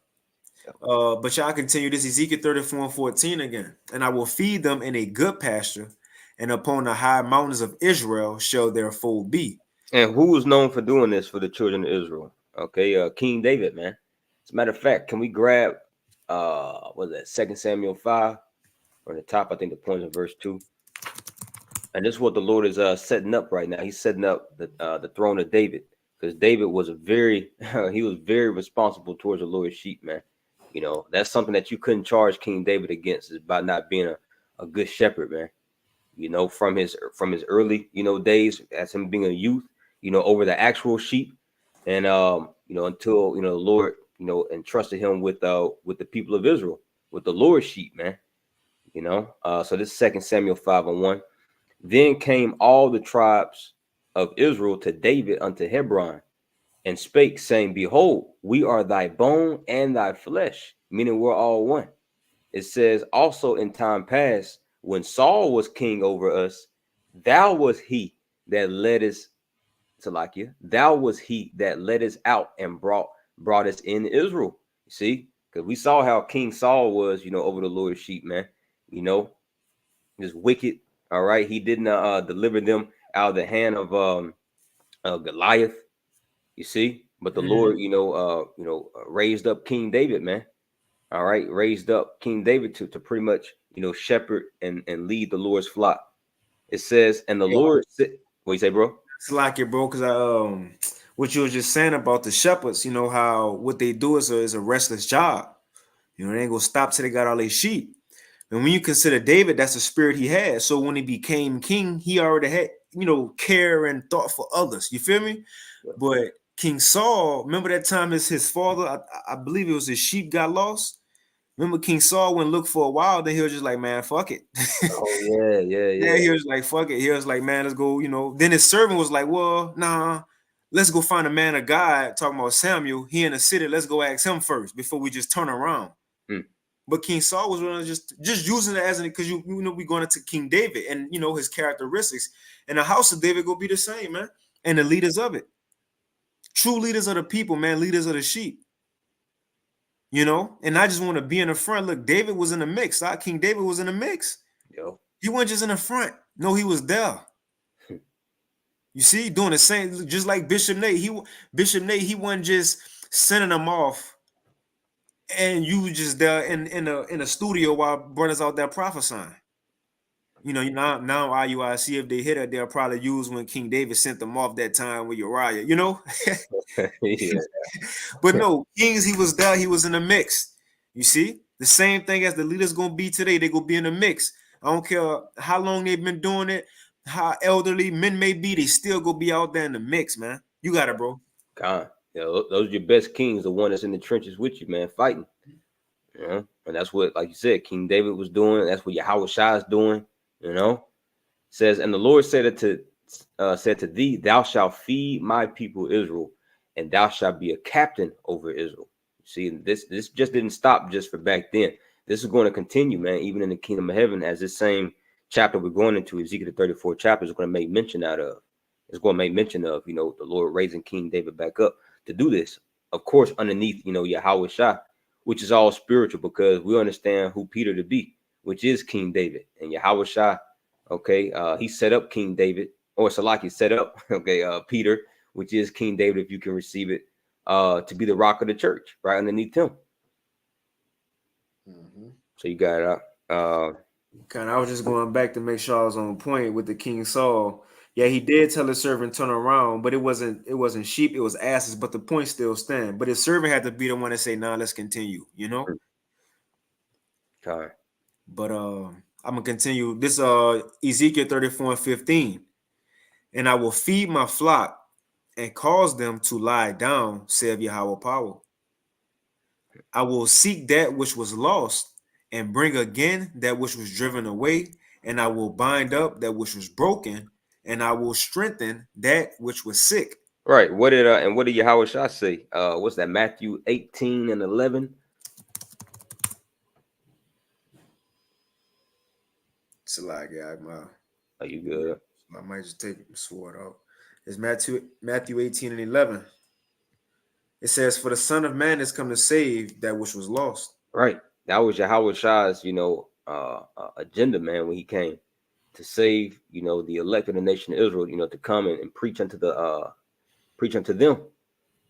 on. But y'all continue this Ezekiel 34:14 again. And I will feed them in a good pasture, and upon the high mountains of Israel shall their fold be. And who was known for doing this for the children of Israel? Okay, King David, man. As a matter of fact, can we grab what is that, 2 Samuel 5 from the top? I think the point in verse 2. And this is what the Lord is setting up right now. He's setting up the throne of David, because David was he was very responsible towards the Lord's sheep, man. That's something that you couldn't charge King David against, is by not being a good shepherd, man. From his early days as him being a youth, over the actual sheep, and until the Lord entrusted him with the people of Israel, with the Lord's sheep, man. So this is 2 Samuel 5:1. Then came all the tribes of Israel to David unto Hebron, and spake, saying, Behold, we are thy bone and thy flesh, meaning we're all one. It says also, in time past, when Saul was king over us, thou was he that led us, Salakia, thou was he that led us out and brought us in Israel. You see, because we saw how King Saul was, over the Lord's sheep, man. Just wicked. All right, he didn't deliver them out of the hand of Goliath. You see, but the Lord, raised up King David, man. All right, raised up King David to pretty much, shepherd and lead the Lord's flock. It says, and the Lord said, what you say, bro? It's like it, bro, because what you were just saying about the shepherds, how what they do is a restless job. They ain't gonna stop till they got all their sheep. And when you consider David, that's the spirit he had. So when he became king, he already had, care and thought for others. You feel me? Yeah. But King Saul, remember that time his father, I believe it was his sheep got lost. Remember King Saul went look for a while, then he was just like, man, fuck it. Oh, yeah. Yeah, he was like, fuck it. He was like, man, let's go, Then his servant was like, well, nah, let's go find a man of God, talking about Samuel. He in the city, let's go ask him first before we just turn around. But King Saul was really just using it as an, because we going into King David and his characteristics, and the house of David go be the same, man. And the leaders of it, true leaders of the people, man, leaders of the sheep. And I just want to be in the front. Look, David was in the mix. King David was in the mix. Yo. He wasn't just in the front. No, he was there. You see, doing the same, just like Bishop Nate. He wasn't just sending them off, and you was just there in a studio while brothers out there prophesying. Now IUIC, if they hit it, they'll probably use when King David sent them off that time with Uriah. Yeah. But no, Kings, he was there. He was in the mix. You see, the same thing as the leaders gonna be today. They gonna be in the mix. I don't care how long they've been doing it, how elderly men may be, they still gonna be out there in the mix, man. You got it, bro. God, those are your best kings, the one that's in the trenches with you, man, fighting. And that's what, like you said, King David was doing. That's what Yahweh Shai is doing. Says, and the Lord said to thee, thou shalt feed my people Israel, and thou shalt be a captain over Israel. See, this just didn't stop just for back then. This is going to continue, man, even in the kingdom of heaven, as this same chapter we're going into, Ezekiel 34 chapter, is going to make mention out of. It's going to make mention of, the Lord raising King David back up to do this. Of course, underneath, Yahweh Shai, which is all spiritual, because we understand who Peter to be, which is King David. And Yahweh Shai, okay, he set up King David, or Salaki set up, Peter, which is King David, if you can receive it, to be the rock of the church, right underneath him. So you got Kind of, I was just going back to make sure I was on point with the King Saul. Yeah, he did tell his servant turn around, but it wasn't sheep, it was asses. But the point still stand. But his servant had to be the one to say, "Nah, let's continue." You know. Okay. But I'm gonna continue. This Ezekiel 34:15, and I will feed my flock and cause them to lie down, saith Yahweh power. I will seek that which was lost and bring again that which was driven away, and I will bind up that which was broken, and I will strengthen that which was sick. Right. What did Yahweh Shah say? What's that? Matthew 18:11. It's like, yeah, Are you good? I might just take the sword out. It's Matthew 18:11. It says, "For the Son of Man is come to save that which was lost." Right. That was Yahweh Shah's, agenda, man, when he came to save, the elect of the nation of Israel, to come and preach preach unto them.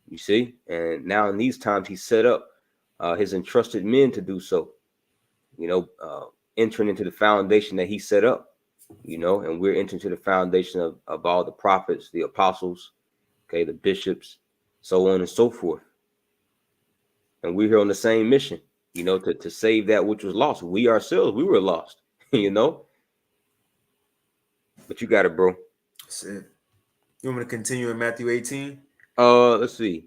You see, and now in these times he set up his entrusted men to do so. Entering into the foundation that he set up. And we're entering to the foundation of all the prophets, the apostles, okay, the bishops, so on and so forth. And we're here on the same mission, to save that which was lost. We ourselves, we were lost, But you got it, bro. That's it. You want me to continue in Matthew 18? Let's see.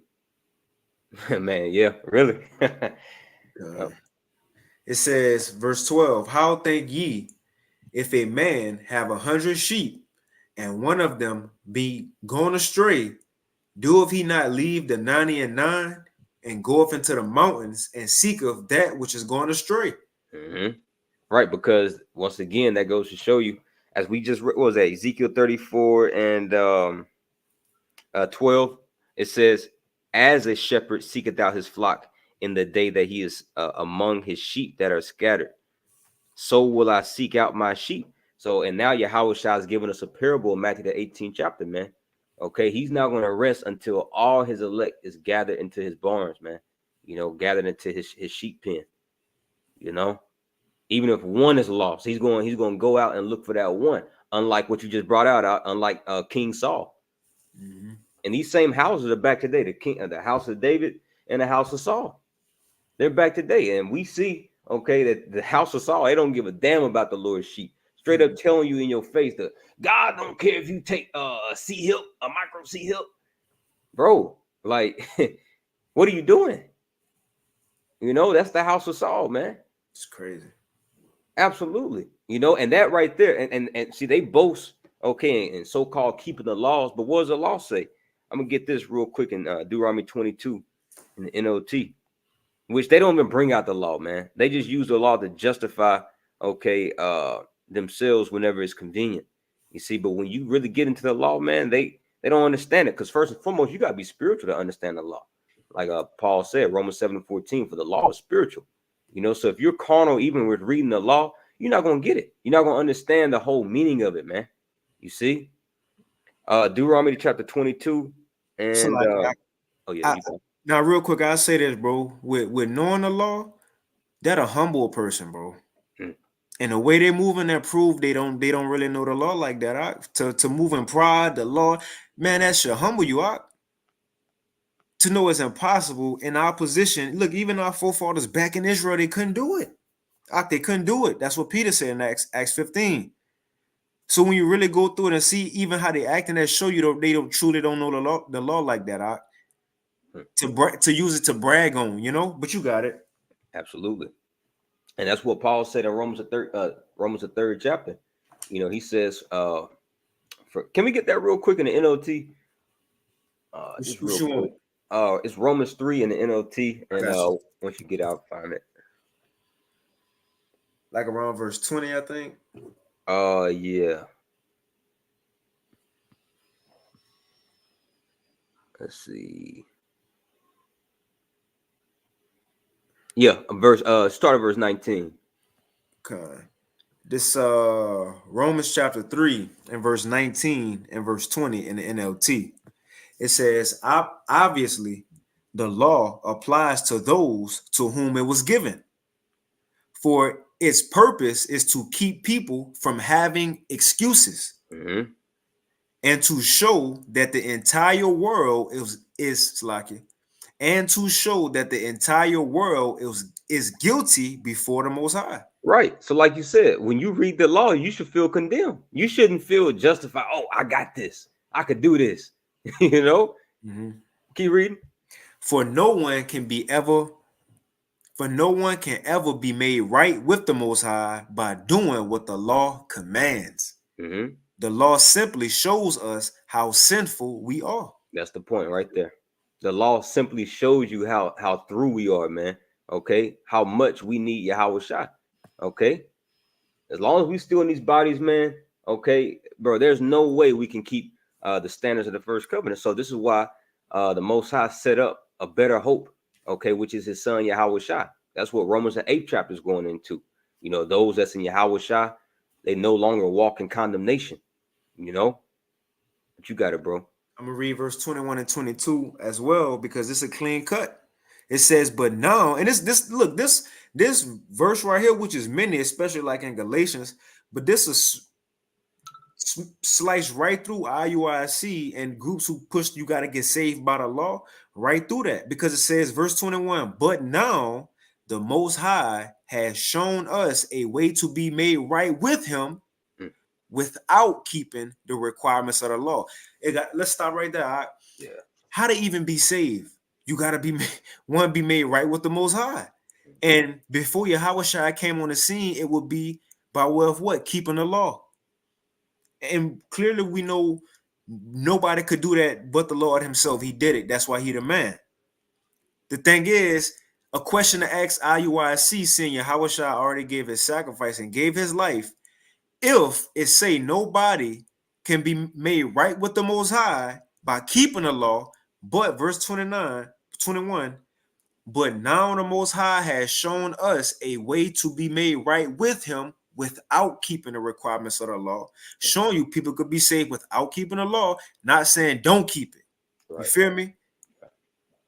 Man, yeah, really. It says, verse 12, "How think ye, if a man have 100 sheep, and one of them be gone astray, doeth he not leave the 99 and goeth into the mountains and seeketh that which is gone astray?" Mm-hmm. Right, because once again, that goes to show you, as we just what was that, Ezekiel 34 and 12, it says, "As a shepherd seeketh out his flock in the day that he is among his sheep that are scattered, so will I seek out my sheep." So, and now Yahweh Shah is giving us a parable in Matthew the 18th chapter, man. Okay, he's not going to rest until all his elect is gathered into his barns, man. Gathered into his sheep pen. Even if one is lost, he's going to go out and look for that one. Unlike what you just brought out, unlike King Saul. Mm-hmm. And these same houses are back today. The house of David and the house of Saul. They're back today, and we see, okay, that the house of Saul, they don't give a damn about the Lord's sheep. Straight up telling you in your face that God don't care if you take a C-hip, a micro C-hip. Bro, like, what are you doing? That's the house of Saul, man. It's crazy. Absolutely. And that right there, and see, they boast, okay, and so-called keeping the laws, but what does the law say? I'm gonna get this real quick in Deuteronomy 22 in the NOT, which they don't even bring out the law, man. They just use the law to justify, okay, themselves whenever it's convenient. You see, but when you really get into the law, man, they don't understand it, because first and foremost, you gotta be spiritual to understand the law. Like Paul said, Romans 7:14, for the law is spiritual. So if you're carnal, even with reading the law, you're not gonna get it. You're not gonna understand the whole meaning of it, man. You see, Deuteronomy chapter 22, So and like, now real quick, I'll say this, bro. With knowing the law, that a humble person, bro. And the way they move and that prove they don't really know the law like that. To move in pride, the law, man, that should humble you out. To know it's impossible in our position. Look, even our forefathers back in Israel, they couldn't do it. They couldn't do it. That's what Peter said in Acts 15. So when you really go through it and see even how they act, and that show you they don't truly don't know the law like that. To use it to brag on, But you got it. Absolutely. And that's what Paul said in Romans the third chapter. He says, can we get that real quick in the NOT? Just real quick. It's Romans 3 in the NOT, and once you get out, find it. Like around verse 20, I think. Yeah. Let's see. Yeah, start of verse 19. Okay. This Romans chapter 3 and verse 19 and verse 20 in the NLT. It says, obviously, the law applies to those to whom it was given. For its purpose is to keep people from having excuses Mm-hmm. and to show that the entire world is Slacky, and to show that the entire world is guilty before the Most High. Right. So, like you said, when you read the law, you should feel condemned. You shouldn't feel justified. Oh, I got this. I could do this. You know? Mhm. Keep reading. For no one can be ever, for no one can ever be made right with the Most High by doing what the law commands. Mm-hmm. The law simply shows us how sinful we are. That's the point right there. The law simply shows you how through we are, man. Okay, how much we need Yahweh Shai. Okay, as long as we still in these bodies, man. Okay, bro. There's no way we can keep the standards of the first covenant. So this is why the Most High set up a better hope. Okay, which is His Son Yahweh Shai. That's what Romans the 8th chapter is going into. You know, those that's in Yahweh Shai, they no longer walk in condemnation. You know, but you got it, bro. I'm gonna read verse 21 and 22 as well because it's a clean cut. It says, but now, and this look, this verse right here, which is many, especially like in Galatians, but this is sliced right through IUIC and groups who push you got to get saved by the law, right through that, because it says, verse 21, but now the Most High has shown us a way to be made right with Him Mm. without keeping the requirements of the law. Let's stop right there. All right? Yeah. How to even be saved? You got to be made right with the Most High. And before Yahweh Shai came on the scene, it would be by way of what? Keeping the law. And clearly we know nobody could do that but the Lord Himself. He did it. That's why He the man. The thing is, a question to ask IUIC, seeing Yahweh Shai already gave His sacrifice and gave His life. If it say nobody can be made right with the Most High by keeping the law, but verse 21, but now the Most High has shown us a way to be made right with Him without keeping the requirements of the law, showing you people could be saved without keeping the law, not saying don't keep it. You Right. feel me?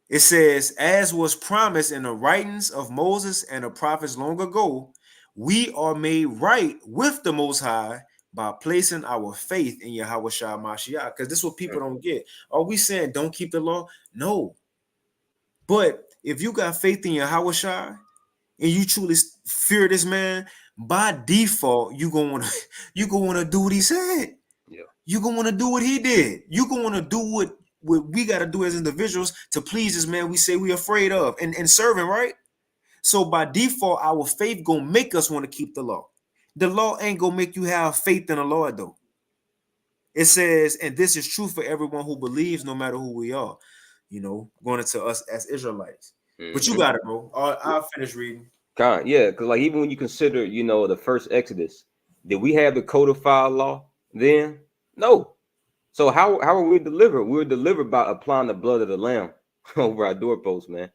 It says, as was promised in the writings of Moses and the prophets long ago, we are made right with the Most High by placing our faith in Yahweh Shai Mashiach. Because this is what people don't get. Are we saying don't keep the law? No. But if you got faith in Yahweh Shai and you truly fear this man, by default, you gonna wanna do what he said. Yeah. You gonna wanna do what he did. You gonna wanna do what we gotta do as individuals to please this man we say we afraid of and serve him, right? So by default, our faith gonna make us want to keep the law. The law ain't gonna make you have faith in the Lord, though. It says, and this is true for everyone who believes, no matter who we are, going into us as Israelites. But you Mm-hmm. got it, bro. I'll finish reading. Yeah, because like even when you consider, the first Exodus, did we have the codified law then? No. So how are we delivered? We were delivered by applying the blood of the lamb over our doorposts, man.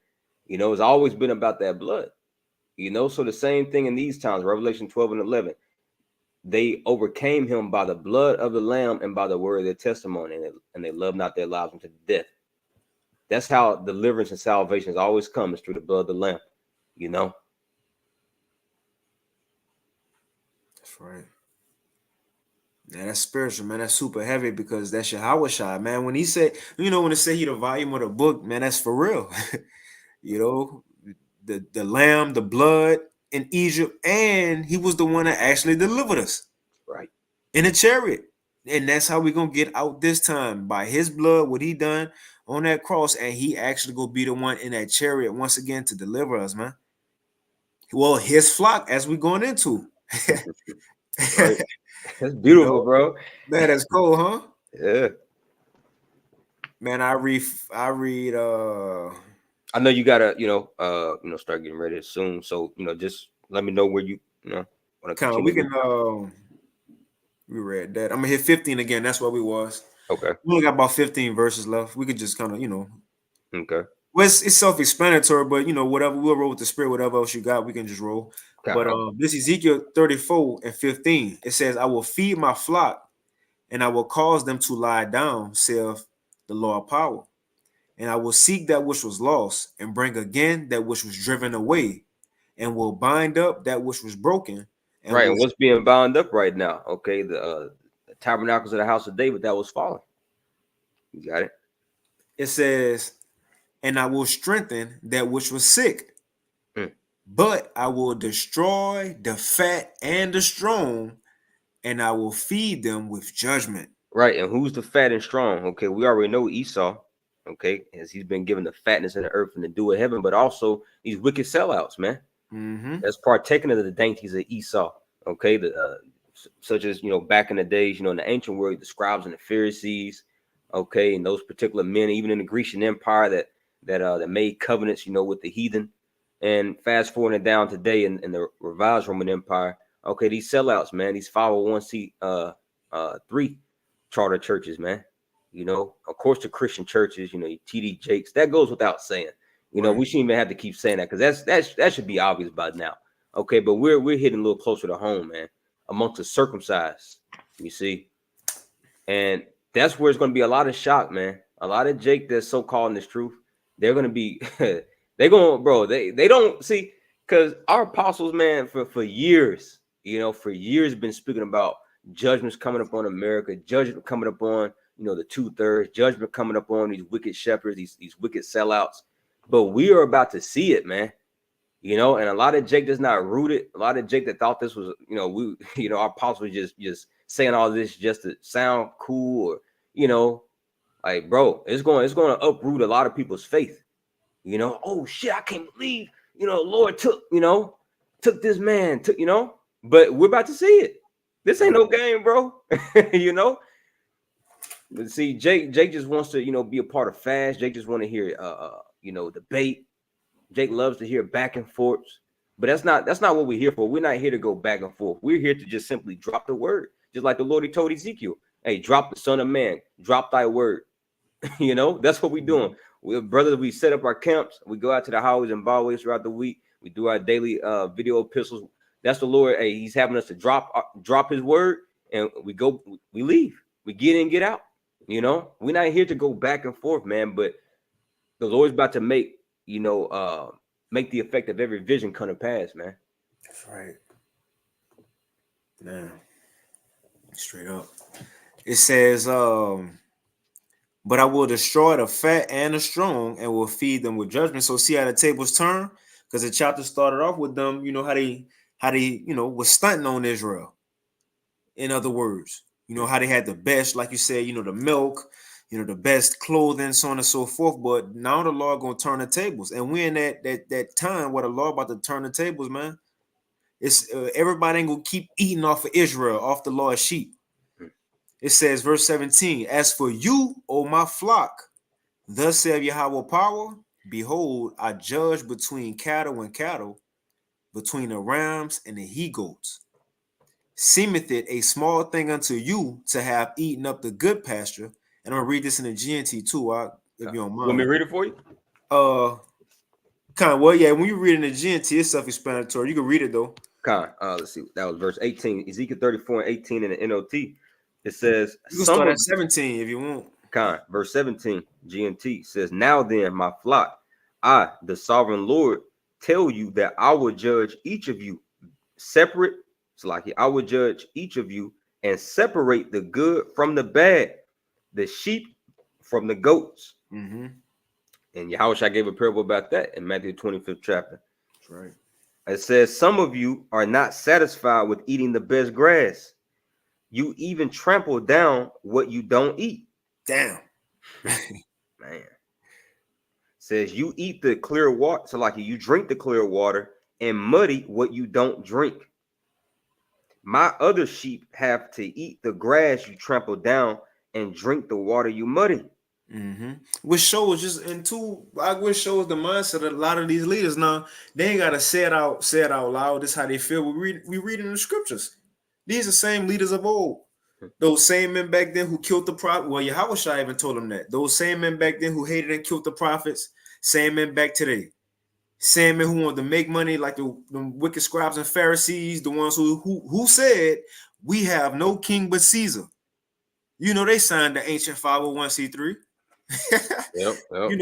It's always been about that blood. So the same thing in these times, Revelation 12 and 11. They overcame him by the blood of the lamb and by the word of their testimony, and they loved not their lives unto death. That's how deliverance and salvation has always come, is through the blood of the lamb, That's right. Man, that's spiritual, man. That's super heavy because that's Yahweh Shai, man. When he said, when it say he the volume of the book, man, that's for real. you know, the lamb, the blood in Egypt, and he was the one that actually delivered us. Right. In a chariot. And that's how we're gonna get out this time, by his blood, what he done on that cross, and he actually gonna be the one in that chariot once again to deliver us, man. Well, his flock, as we're going into. Right. That's you beautiful, know, bro. man, that's cool, huh? Yeah. Man, I read I know you gotta, start getting ready soon. So, just let me know where you, want to kind of continue. we can we read that. I'm gonna hit 15 again. That's where we was. Okay. We only got about 15 verses left. We could just kind of, Okay. well, it's self-explanatory, but whatever, we'll roll with the spirit, whatever else you got, we can just roll. But this Ezekiel 34 and 15, it says, I will feed my flock and I will cause them to lie down, saith the Lord of power. And I will seek that which was lost and bring again that which was driven away. and will bind up that which was broken, and Right. will. And what's being bound up right now? Okay. The tabernacles of the house of David that was fallen. You got it. It says, and I will strengthen that which was sick, Mm. but I will destroy the fat and the strong, and I will feed them with judgment. Right. And who's the fat and strong? Okay. We already know Esau. Okay. As he's been given the fatness of the earth and the dew of heaven, but also these wicked sellouts, man. Mm-hmm. That's partaking of the dainties of Esau. Okay. Such as, back in the days, in the ancient world, the scribes and the Pharisees. Okay. And those particular men, even in the Grecian Empire that made covenants, with the heathen. And fast forwarding down today in the revised Roman Empire. Okay. These sellouts, man, these 501c 3 charter churches, man. Of course, the Christian churches, TD Jakes, that goes without saying. Right. We shouldn't even have to keep saying that because that should be obvious by now. Okay, but we're hitting a little closer to home, man, amongst the circumcised, you see. And that's where it's going to be a lot of shock, man. A lot of Jake that's so called in this truth, they're going to be, they're going, bro, they don't see, because our apostles, man, for years, for years been speaking about judgments coming up on America, judgment coming up on, the 2/3, judgment coming up on these wicked shepherds, these wicked sellouts. But we are about to see it, man. And a lot of Jake that's not rooted, a lot of Jake that thought this was, our apostles just saying all this just to sound cool, or, like, bro, it's going to uproot a lot of people's faith. Oh shit, I can't believe, Lord took this man, but we're about to see it. This ain't no game, bro. But see, Jake just wants to, be a part of fast. Jake just want to hear, debate. Jake loves to hear back and forths, but that's not what we're here for. We're not here to go back and forth. We're here to just simply drop the word, just like the Lord, he told Ezekiel, "Hey, drop the Son of Man, drop thy word." That's what we're doing. We set up our camps. We go out to the highways and byways throughout the week. We do our daily video epistles. That's the Lord. Hey, he's having us to drop his word, and we leave. We get in, get out. We're not here to go back and forth, man. But the Lord's about to make the effect of every vision come to pass, man. That's right. Man, straight up. It says, but I will destroy the fat and the strong and will feed them with judgment. So see how the tables turn? Because the chapter started off with them, how they was stunting on Israel. In other words, how they had the best, like you said, the milk, the best clothing, so on and so forth. But now the Lord gonna turn the tables, and we're in that time where the Lord about to turn the tables, man. It's everybody ain't gonna keep eating off of Israel, off the Lord's sheep. It says, verse 17, as for you, O my flock, thus saith Yahweh power, behold, I judge between cattle and cattle, between the rams and the he goats. Seemeth it a small thing unto you to have eaten up the good pasture. And I'm gonna read this in the GNT too, if you don't mind. Want me to read it for you? Yeah, when you read in the GNT, it's self-explanatory. You can read it though. Let's see. That was verse 18, Ezekiel 34 and 18 in the NOT. It says, you can start at 17 if you want. Verse 17, GNT says, now then, my flock, I, the sovereign Lord, tell you that I will judge each of you separate. It's like I will judge each of you and separate the good from the bad, the sheep from the goats. Mm-hmm. And Yahushua gave a parable about that in Matthew 25th chapter. That's right. It says, some of you are not satisfied with eating the best grass. You even trample down what you don't eat. Damn. Man. Says you eat the clear water. So like you drink the clear water and muddy what you don't drink. My other sheep have to eat the grass you trample down and drink the water you muddy. Mm-hmm. Which shows shows the mindset of a lot of these leaders. Now they ain't gotta say it out loud. This is how they feel. We read in the scriptures. These are the same leaders of old. Those same men back then who killed the prophet. Well, Yahushua even told them that. Those same men back then who hated and killed the prophets. Same men back today. Same men who wanted to make money, like the wicked scribes and Pharisees, the ones who said we have no king but Caesar. They signed the ancient 501c3. Yep.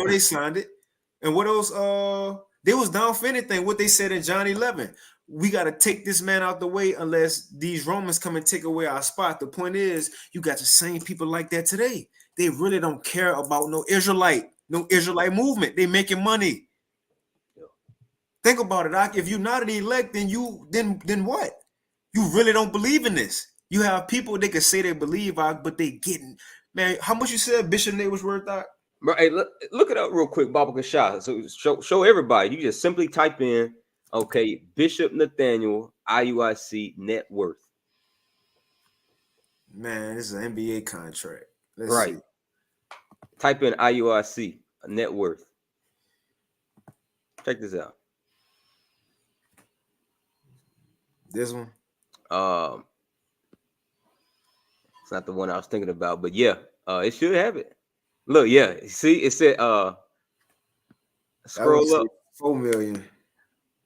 They signed it. And what else? They was down for anything. What they said in John 11. We got to take this man out the way unless these Romans come and take away our spot. The point is, you got the same people like that today. They really don't care about no Israelite movement. They making money. Think about it, Doc. If you're not an elect, then what? You really don't believe in this. You have people they can say they believe, but they getting, man. How much you said Bishop Nate was worth, Doc? Bro, hey, look it up real quick, Baba Kasha. So show everybody. You just simply type in, okay, Bishop Nathaniel IUIC net worth. Man, this is an NBA contract. Let's Right. see. Type in IUIC net worth. Check this out. This one. It's not the one I was thinking about, but yeah, it should have it. Look, yeah, see, it said scroll up. 4 million.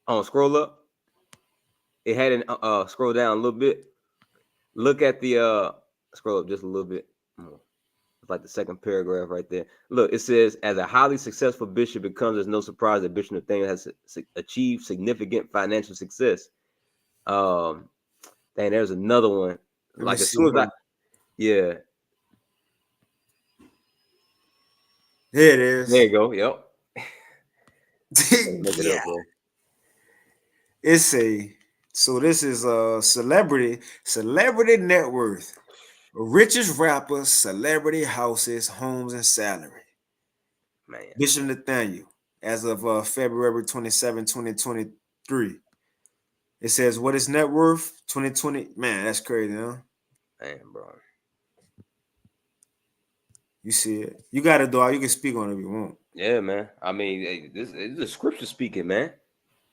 Oh, scroll up. It had an scroll down a little bit. Look at the scroll up just a little bit. It's like the second paragraph right there. Look, it says, as a highly successful bishop, it comes as no surprise that Bishop Nathaniel has achieved significant financial success. Dang, there's another one. Like as soon as yeah. There it is. There you go. Yep. Yeah. It's so this is a celebrity net worth. Richest rappers, celebrity houses, homes, and salary. Man. Bishop Nathaniel, as of February 27, 2023. It says, what is net worth? 2020. Man, that's crazy, huh? Man, bro. You see it. You got it, though. You can speak on it if you want. Yeah, man. I mean, this is the scripture speaking, man.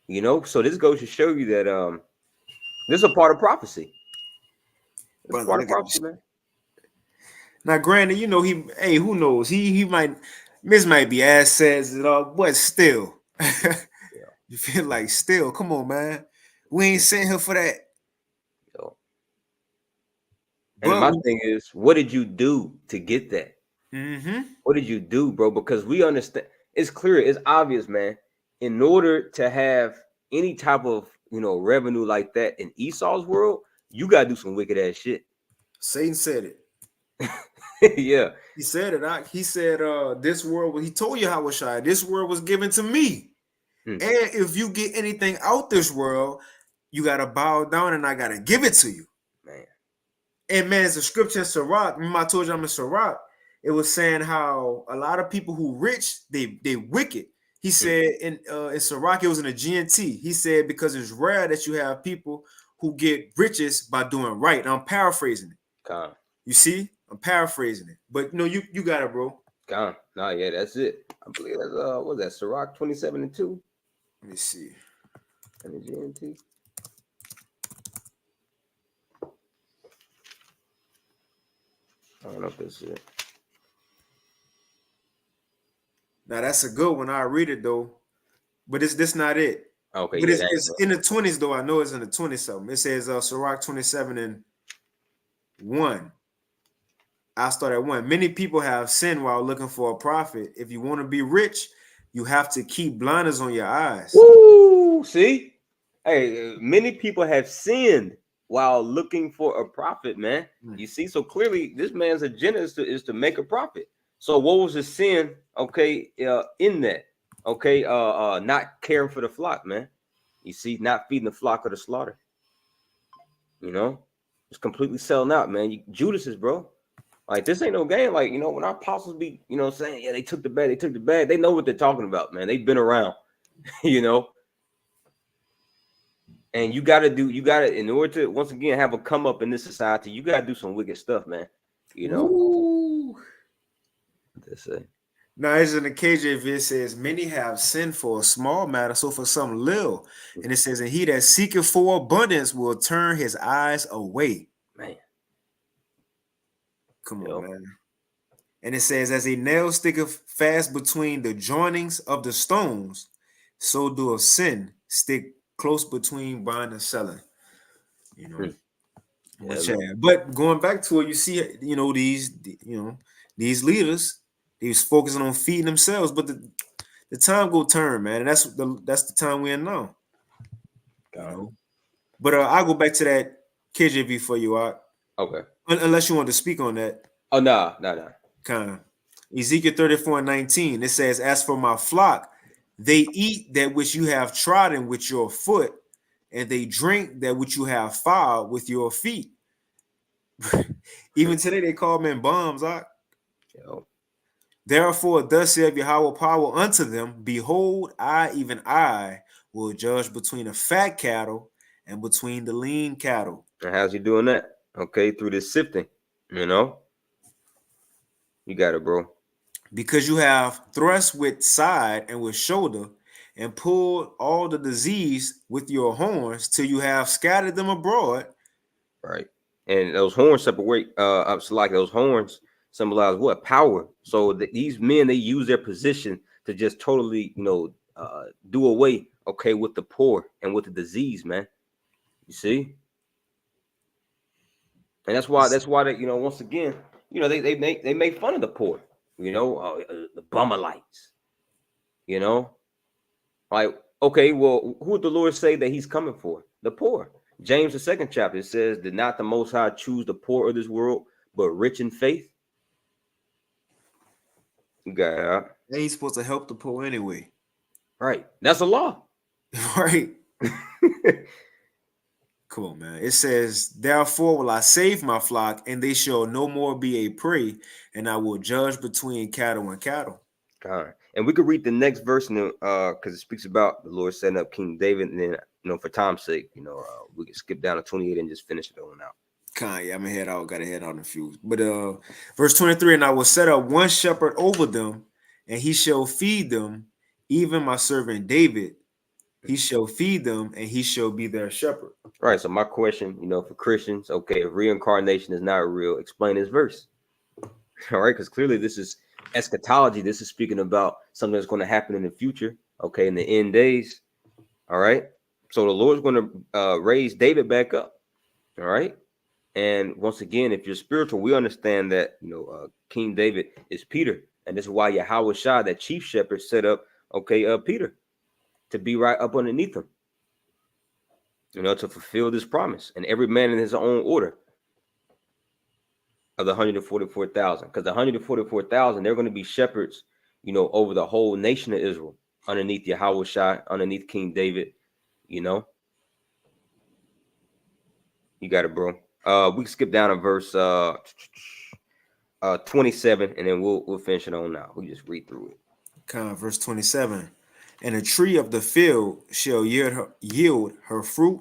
You know, so this goes to show you that this is a part of prophecy. It's part of prophecy, man. Now, granted, you know, who knows? He might, this might be assets and all, but still. Yeah. You feel like still, come on, man. We ain't sent here for that. Yo. And my thing is, what did you do to get that? What did you do, bro? Because we understand, it's clear, it's obvious, man. In order to have any type of, revenue like that in Esau's world, you got to do some wicked ass shit. Satan said it. Yeah. He said it. He said, this world, he told you how this world was given to me. And if you get anything out this world, you got to bow down and I got to give it to you. Man. And man, it's a scripture in Sirach. Remember I told you I'm in Sirach. It was saying how a lot of people who rich, they wicked. He said in Sirach, it was in a GNT. He said, because it's rare that you have people who get riches by doing right. And I'm paraphrasing it. You see? I'm paraphrasing it. But no, you got it, bro. No, yeah, that's it. I believe that's what's that? Sirach 27:2. Let me see. And the GNT. I don't know if that's it. Now that's a good one. I read it though, but it's not it. Okay, but it's in the 20s though. I know it's in the 20s something. It says Sirach 27:1. I start at 1. Many people have sinned while looking for a prophet. If you want to be rich, you have to keep blinders on your eyes. Woo! See, hey, many people have sinned while looking for a prophet, man. You see, so clearly this man's agenda is to make a prophet. So what was the sin? Okay, in that, okay, not caring for the flock, man. You see, not feeding the flock or the slaughter. It's completely selling out, man. Judas's, bro. Like this ain't no game. Like when our apostles be, saying, yeah, they took the bag, they know what they're talking about, man. They've been around, And you gotta in order to once again have a come up in this society, you gotta do some wicked stuff, man. Ooh. That's it. Now, as in the KJV, it says, many have sinned for a small matter, so for some little. And it says, and he that seeketh for abundance will turn his eyes away. Man. Come on, man. And it says, as a nail sticketh fast between the joinings of the stones, so doeth sin stick close between buying and selling. But going back to it, you see, these leaders, they was focusing on feeding themselves. But the the time go turn, man, and that's the time we're in now. You know. But I'll go back to that KJV for you, Okay. unless you want to speak on that. Oh, no. Kind of. Ezekiel 34:19. It says, "As for my flock, they eat that which you have trodden with your foot, and they drink that which you have filed with your feet." Even today, they call men bums. Yo. Therefore, thus saith Yahweh power unto them: Behold, even I, will judge between the fat cattle and between the lean cattle. And how's he doing that? Okay, through this sifting, you know. You got it, bro. Because you have thrust with side and with shoulder, and pulled all the disease with your horns, till you have scattered them abroad. Right. And those horns separate so like those horns symbolize what? Power. So these men, they use their position to just totally, do away, okay, with the poor and with the disease, man. You see? And that's why they, once again, they make fun of the poor, the bummerlights, like, okay, well, who would the Lord say that he's coming for? The poor. James, the 2nd chapter, it says, "Did not the Most High choose the poor of this world, but rich in faith?" You got it. They ain't supposed to help the poor anyway. Right. That's a law. Right. Cool, man. It says, "Therefore will I save my flock, and they shall no more be a prey, and I will judge between cattle and cattle." All right. And we could read the next verse, because it speaks about the Lord setting up King David, and then, for time's sake, we can skip down to 28 and just finish it on out. Yeah, I'm head out. Got to head out in a few. But verse 23, "And I will set up one shepherd over them, and he shall feed them, even my servant David. He shall feed them, and he shall be their shepherd." All right. So my question, for Christians, okay, if reincarnation is not real, explain this verse. All right, because clearly this is eschatology. This is speaking about something that's going to happen in the future, okay, in the end days. All right. So the Lord's going to raise David back up. All right. And once again, if you're spiritual, we understand that, King David is Peter. And this is why Yahweh Shah, that chief shepherd, set up, Peter to be right up underneath him, to fulfill this promise. And every man in his own order of the 144,000. Because the 144,000, they're going to be shepherds, over the whole nation of Israel, underneath Yahweh Shah, underneath King David, You got it, bro. We can skip down to verse 27, and then we'll finish it on now. We just read through it. Verse 27, "And a tree of the field shall yield her fruit,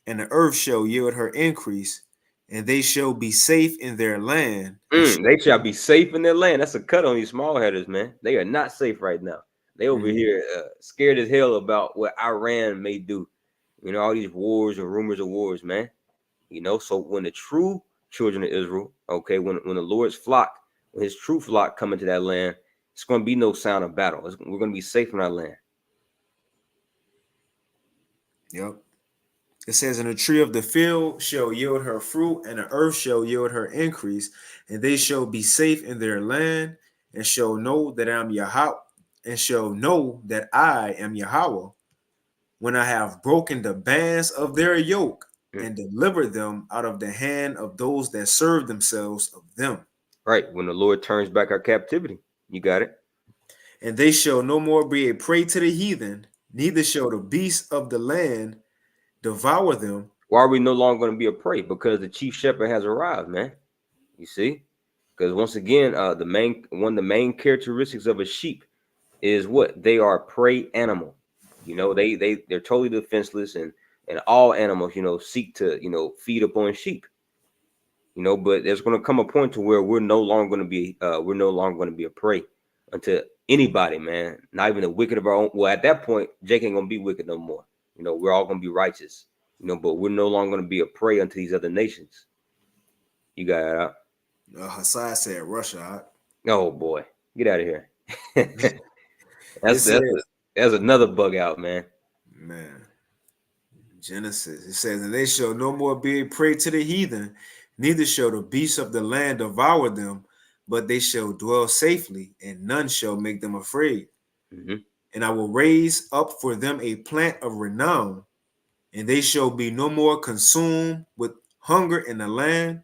and the earth shall yield her increase, and they shall be safe in their land." They shall be safe in their land. That's a cut on these small headers, man. They are not safe right now. They over here scared as hell about what Iran may do. All these wars and rumors of wars, man. So when the true children of Israel, okay, when the Lord's flock, when his true flock come into that land, it's going to be no sound of battle. We're going to be safe in our land. Yep. It says, "And a tree of the field shall yield her fruit, and the earth shall yield her increase, and they shall be safe in their land, and shall know that I am Yahweh, and shall know that I am Yahweh, when I have broken the bands of their yoke, and delivered them out of the hand of those that serve themselves of them." Right. When the Lord turns back our captivity. You got it. "And they shall no more be a prey to the heathen, neither shall the beasts of the land devour them." Why are we no longer going to be a prey? Because the chief shepherd has arrived, man. You see? Because once again, one of the main characteristics of a sheep is what? They are a prey animal. They're totally defenseless, and all animals, seek to, feed upon sheep. But there's going to come a point to where we're no longer going to be a prey unto anybody, man. Not even the wicked of our own. Well, at that point, Jake ain't going to be wicked no more. We're all going to be righteous. But we're no longer going to be a prey unto these other nations. You got it. Hassai said Russia. Oh boy, get out of here. That's another bug out, man. Genesis. It says, "And they shall no more be a prey to the heathen, neither shall the beasts of the land devour them, but they shall dwell safely, and none shall make them afraid. and I will raise up for them a plant of renown, and they shall be no more consumed with hunger in the land,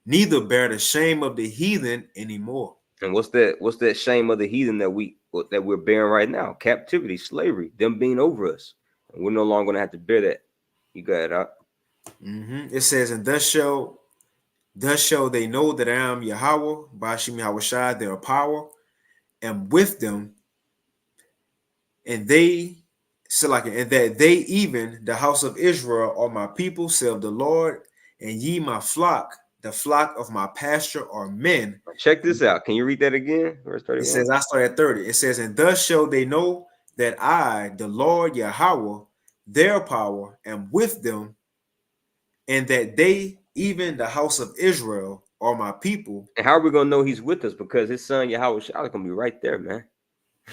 neither bear the shame of the heathen anymore. And what's that? What's that shame of the heathen that we're bearing right now? Captivity, slavery, them being over us, and we're no longer gonna have to bear that. You got it out. It says, and thus shall they know that I am Yahweh, Bashim Yahushai, their power, and with them, and they and that they even the house of Israel are my people, saith the Lord, and ye my flock, the flock of my pasture are men. Check this out. Can you read that again? Verse 31. It says, I start at 30. It says, and thus shall they know that I, the Lord Yahweh, their power, am with them, and that they, even the house of Israel, are my people. And how are we gonna know he's with us? Because his son Yahweh is gonna be right there, man.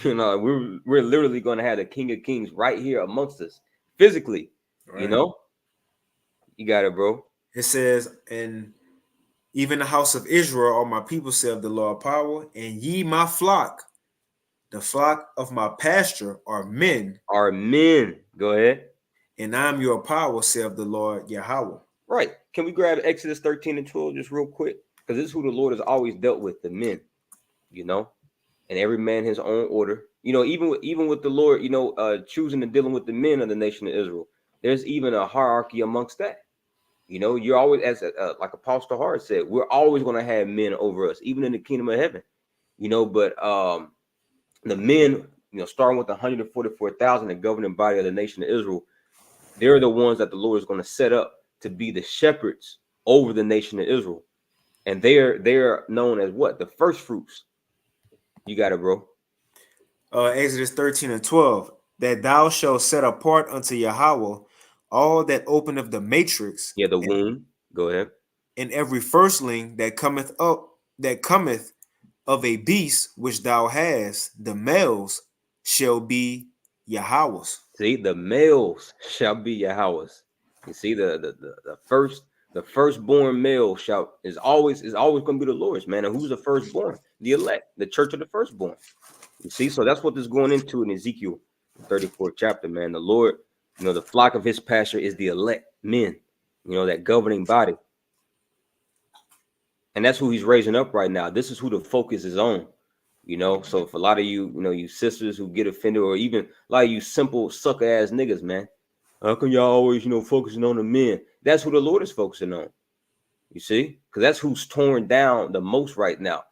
You know, we're literally gonna have the King of Kings right here amongst us, physically. Right. You know, you got it, bro. It says, and even the house of Israel are my people, saith the Lord power, and ye my flock, the flock of my pasture are men. Are men. Go ahead. And I'm your power, saith the Lord Yahweh. Right. Can we grab Exodus 13 and 12 just real quick? Because this is who the Lord has always dealt with, the men, you know, and every man his own order. You know, even with the Lord, you know, choosing and dealing with the men of the nation of Israel, there's even a hierarchy amongst that. You know, you're always, as like Apostle Hart said, we're always going to have men over us, even in the kingdom of heaven, you know, but the men, you know, starting with 144,000, the governing body of the nation of Israel, they're the ones that the Lord is going to set up to be the shepherds over the nation of Israel. And they're known as what? The first fruits. You got it, bro. Exodus 13 and 12. That thou shalt set apart unto Yahweh all that open of the matrix. Yeah, the womb. Go ahead. And every firstling that cometh of a beast which thou hast, the males shall be Yahweh's. See, the males shall be Yahweh's. You see, the firstborn male is always going to be the Lord's, man. And who's the firstborn? The elect, the church of the firstborn. You see, so that's what this is going into in Ezekiel 34th chapter, man. The Lord, you know, the flock of his pasture is the elect men, you know, that governing body. And that's who he's raising up right now. This is who the focus is on, you know. So for a lot of you, you know, you sisters who get offended, or even a lot of you simple sucker ass niggas, man, how come y'all always, you know, focusing on the men? That's who the Lord is focusing on. You see, because that's who's torn down the most right now.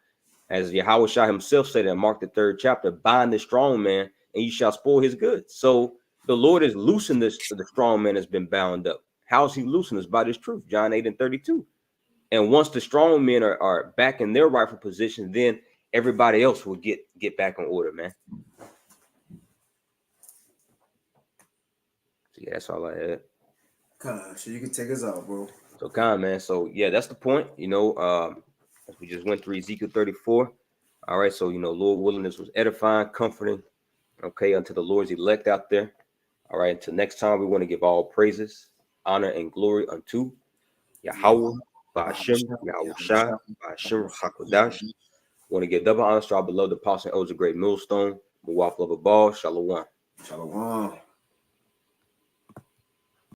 As Yahweh Shah himself said in Mark the 3rd chapter, bind the strong man and you shall spoil his goods. So the Lord is loosing the strong man has been bound up. How is he loosing us? By this truth, John 8 and 32. And once the strong men are back in their rightful position, then everybody else will get back in order, man. So yeah, that's all I had. So you can take us out, bro. So man. So yeah, that's the point. You know, as we just went through Ezekiel 34. All right, so you know, Lord willing, this was edifying, comforting. Okay, unto the Lord's elect out there. All right, until next time, we want to give all praises, honor, and glory unto Yahweh, Ba'ashem, Yahushua, Ba'ashem, Hakodash. Want to give double honor to our beloved apostle and elder, great millstone, Muwaf Lover Ball, Shalom. Shalom.